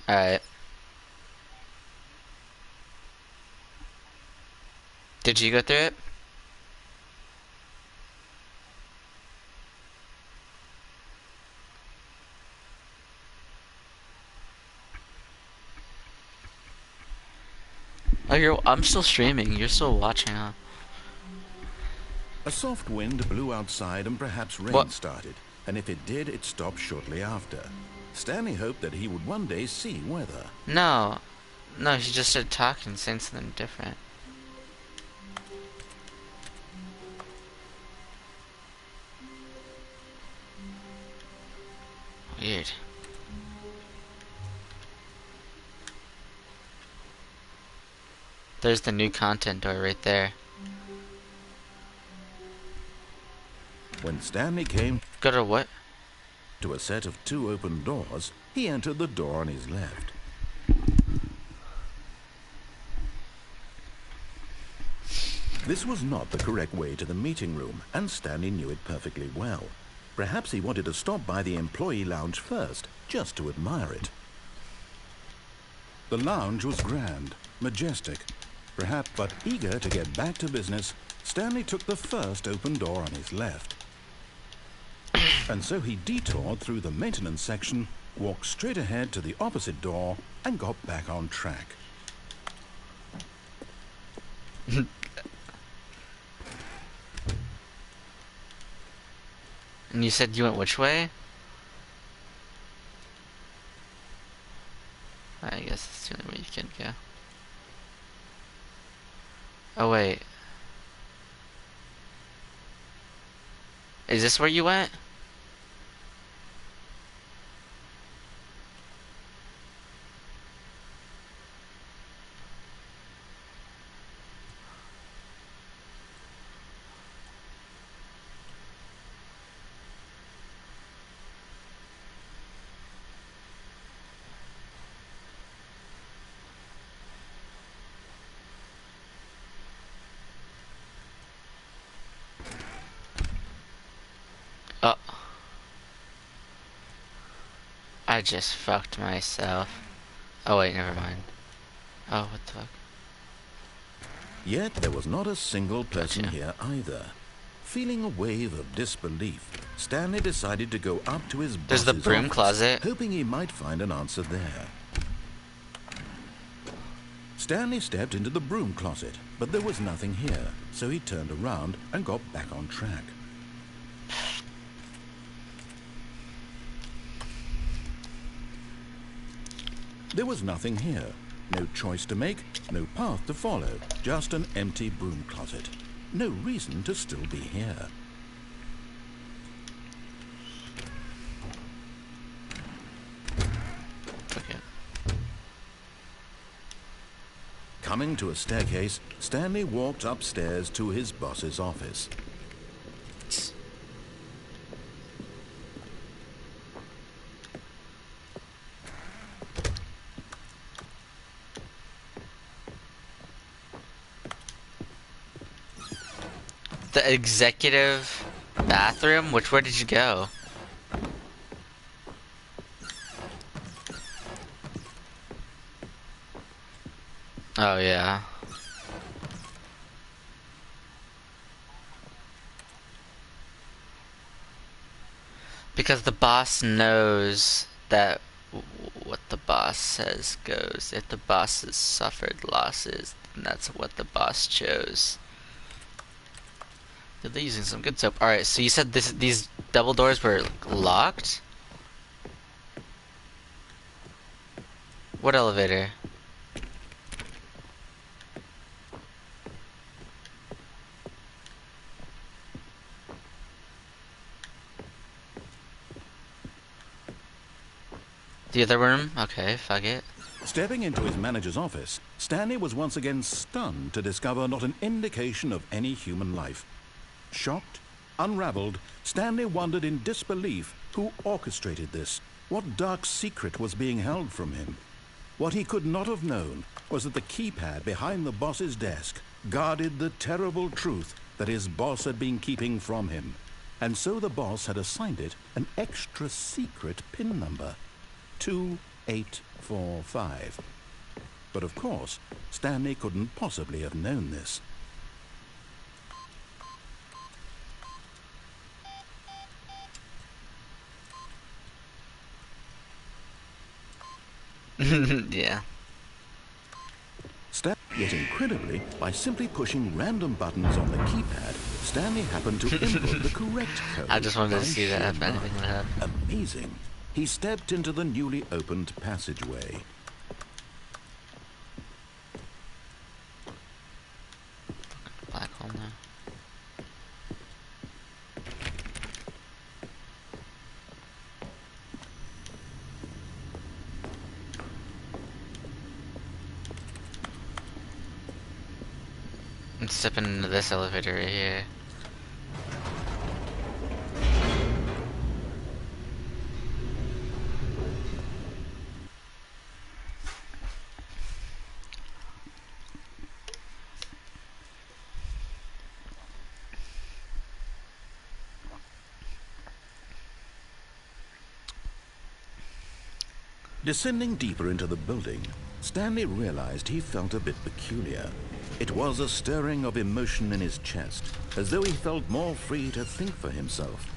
Alright. Did you go through it? Oh, I'm still streaming. You're still watching, huh?
A soft wind blew outside and perhaps rain started. And if it did, it stopped shortly after. Stanley hoped that he would one day see weather.
No. No, he just started talking, saying something different. Weird. There's the new content door right there.
When Stanley came...
Go to what?
to a set of 2 open doors, he entered the door on his left. This was not the correct way to the meeting room, and Stanley knew it perfectly well. Perhaps he wanted to stop by the employee lounge first, just to admire it. The lounge was grand, majestic. Perhaps, but eager to get back to business, Stanley took the first open door on his left. And so he detoured through the maintenance section, walked straight ahead to the opposite door, and got back on track.
And you said you went which way? I guess that's the only way you can go. Oh wait. Is this where you went? Oh. I just fucked myself. Oh wait, never mind. Oh, what the fuck?
Yet there was not a single person
Gotcha.
here either. Feeling a wave of disbelief, Stanley decided to go up to his
There's the
boss's
broom
office,
closet.
hoping he might find an answer there. Stanley stepped into the broom closet, but there was nothing here, so he turned around and got back on track. There was nothing here. No choice to make, no path to follow, just an empty broom closet. No reason to still be here.
Okay.
Coming to a staircase, Stanley walked upstairs to his boss's office.
The executive bathroom? Where did you go? Oh yeah. Because the boss knows that what the boss says goes. If the boss has suffered losses, then that's what the boss chose. They're using some good soap. Alright, so you said these double doors were locked? What elevator? The other room? Okay, fuck it.
Stepping into his manager's office, Stanley was once again stunned to discover not an indication of any human life. Shocked, unraveled, Stanley wondered in disbelief who orchestrated this. What dark secret was being held from him? What he could not have known was that the keypad behind the boss's desk guarded the terrible truth that his boss had been keeping from him. And so the boss had assigned it an extra secret PIN number. 2845. But of course, Stanley couldn't possibly have known this.
Yeah.
Yet incredibly, by simply pushing random buttons on the keypad, Stanley happened to input the correct code.
I just wanted to
by
see that
sheer
if anything
luck.
would happen.
Amazing. He stepped into the newly opened passageway.
Black hole now. I'm stepping into this elevator right here.
Descending deeper into the building, Stanley realized he felt a bit peculiar. It was a stirring of emotion in his chest, as though he felt more free to think for himself.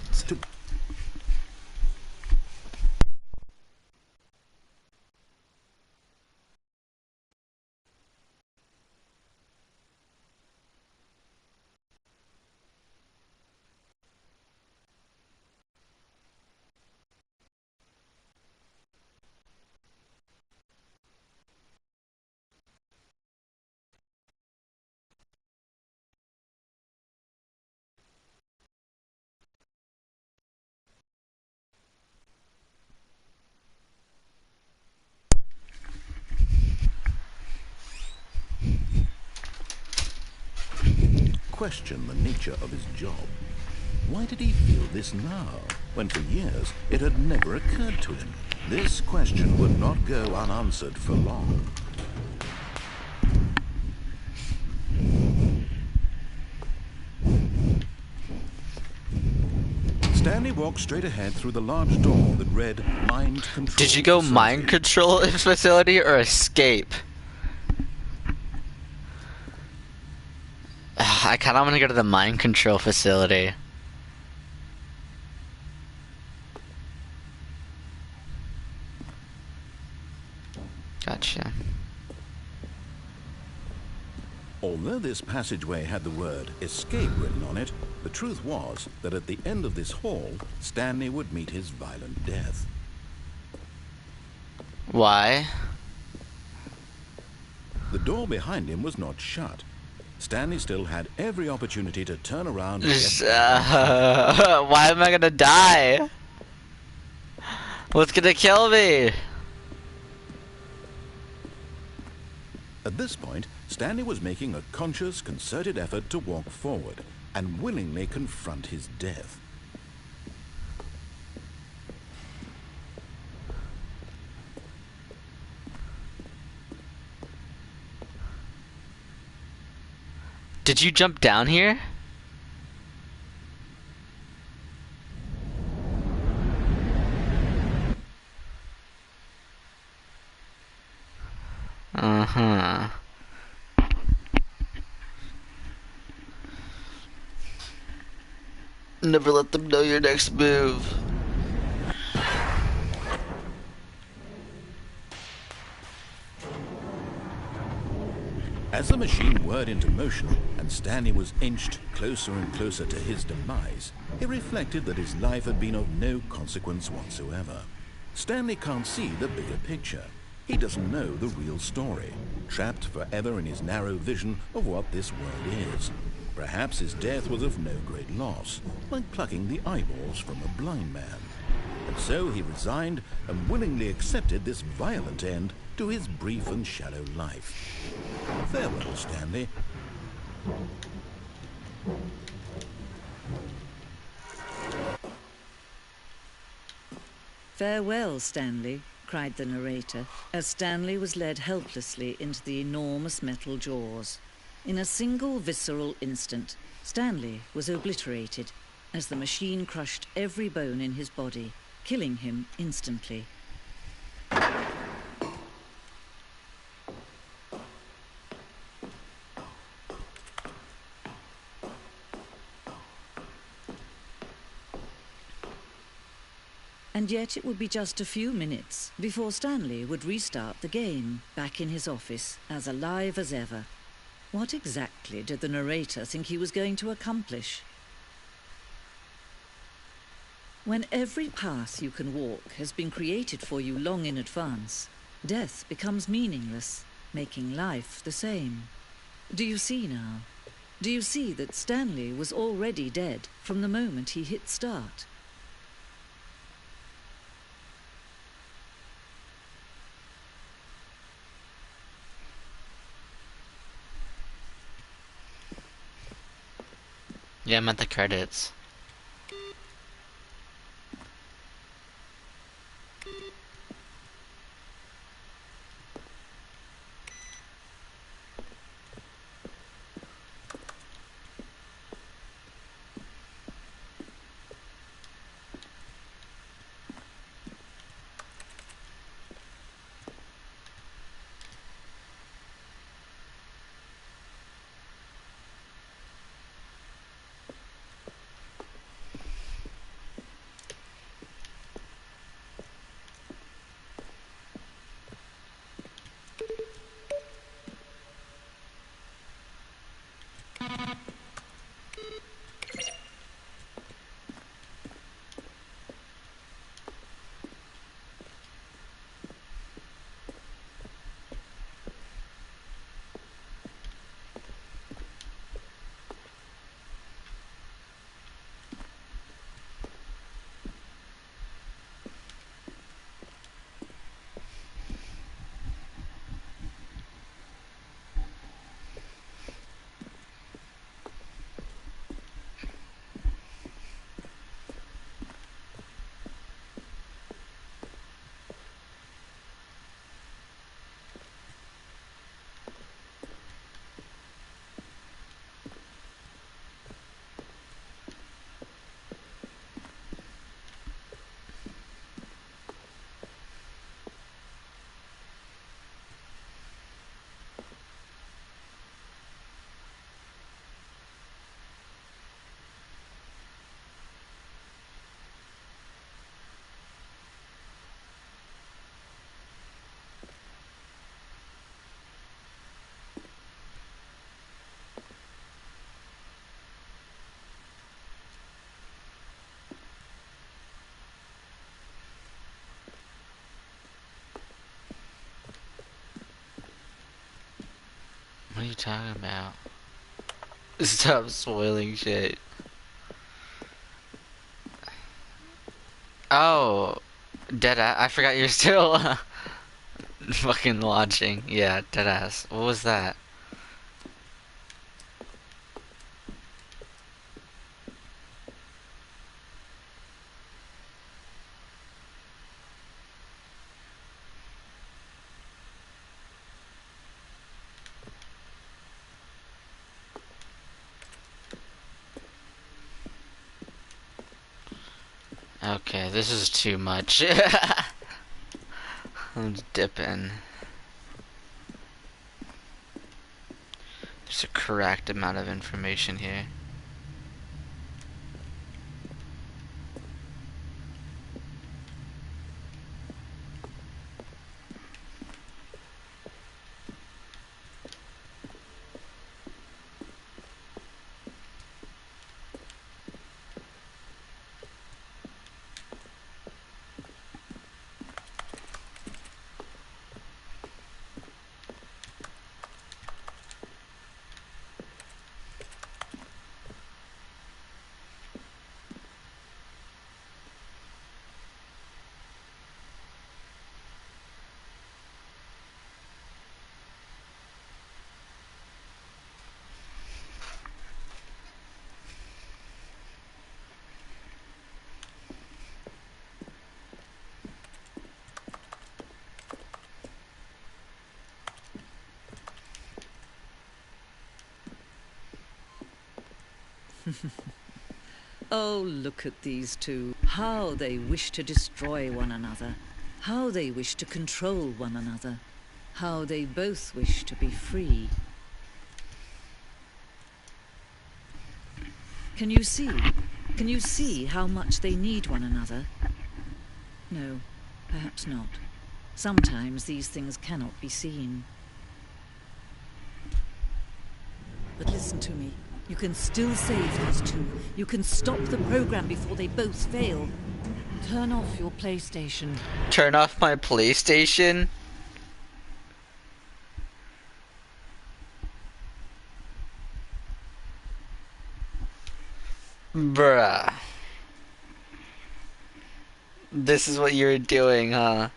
Question the nature of his job. Why did he feel this now, when for years it had never occurred to him? This question would not go unanswered for long. Stanley walked straight ahead through the large door that read Mind Control.
Did you go
Facility.
mind control facility or escape? I kind of want to go to the mind control facility. Gotcha.
Although this passageway had the word escape written on it, the truth was that at the end of this hall, Stanley would meet his violent death.
Why?
The door behind him was not shut. Stanley still had every opportunity to turn around and
Why am I gonna die? What's gonna kill me?
At this point, Stanley was making a conscious, concerted effort to walk forward and willingly confront his death.
Did you jump down here? Uh-huh. Never let them know your next move.
As the machine whirred into motion and Stanley was inched closer and closer to his demise, he reflected that his life had been of no consequence whatsoever. Stanley can't see the bigger picture. He doesn't know the real story, trapped forever in his narrow vision of what this world is. Perhaps his death was of no great loss, like plucking the eyeballs from a blind man. And so he resigned and willingly accepted this violent end to his brief and shallow life. Farewell, Stanley.
"Farewell, Stanley," cried the narrator, as Stanley was led helplessly into the enormous metal jaws. In a single visceral instant, Stanley was obliterated as the machine crushed every bone in his body, killing him instantly. And yet it would be just a few minutes before Stanley would restart the game, back in his office, as alive as ever. What exactly did the narrator think he was going to accomplish? When every path you can walk has been created for you long in advance, death becomes meaningless, making life the same. Do you see now? Do you see that Stanley was already dead from the moment he hit start?
Yeah, I'm at the credits. What are you talking about? Stop spoiling shit. Oh, Deadass. I forgot you're still fucking watching. Yeah, Deadass. What was that? Okay, this is too much. I'm dipping. There's a correct amount of information here.
Oh, look at these two. How they wish to destroy one another. How they wish to control one another. How they both wish to be free. Can you see? Can you see how much they need one another? No, perhaps not. Sometimes these things cannot be seen. But listen to me. You can still save these two. You can stop the program before they both fail. Turn off your PlayStation.
Turn off my PlayStation? Bruh. This is what you're doing, huh?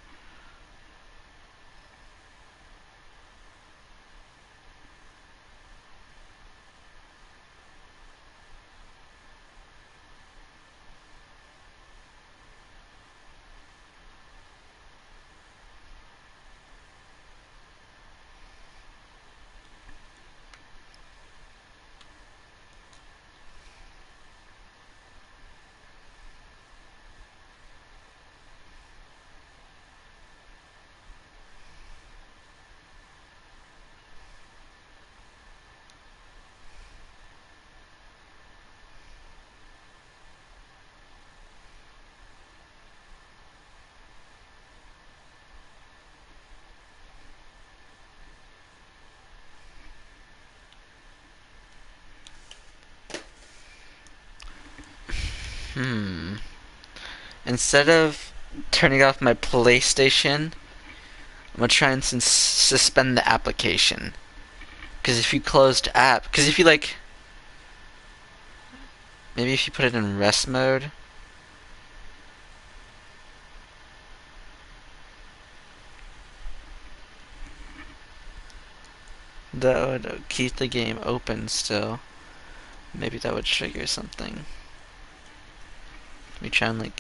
Instead of turning off my PlayStation, I'm gonna try and suspend the application. Because if you closed app, because if you like, maybe if you put it in rest mode. That would keep the game open still. Maybe that would trigger something. Let me try and like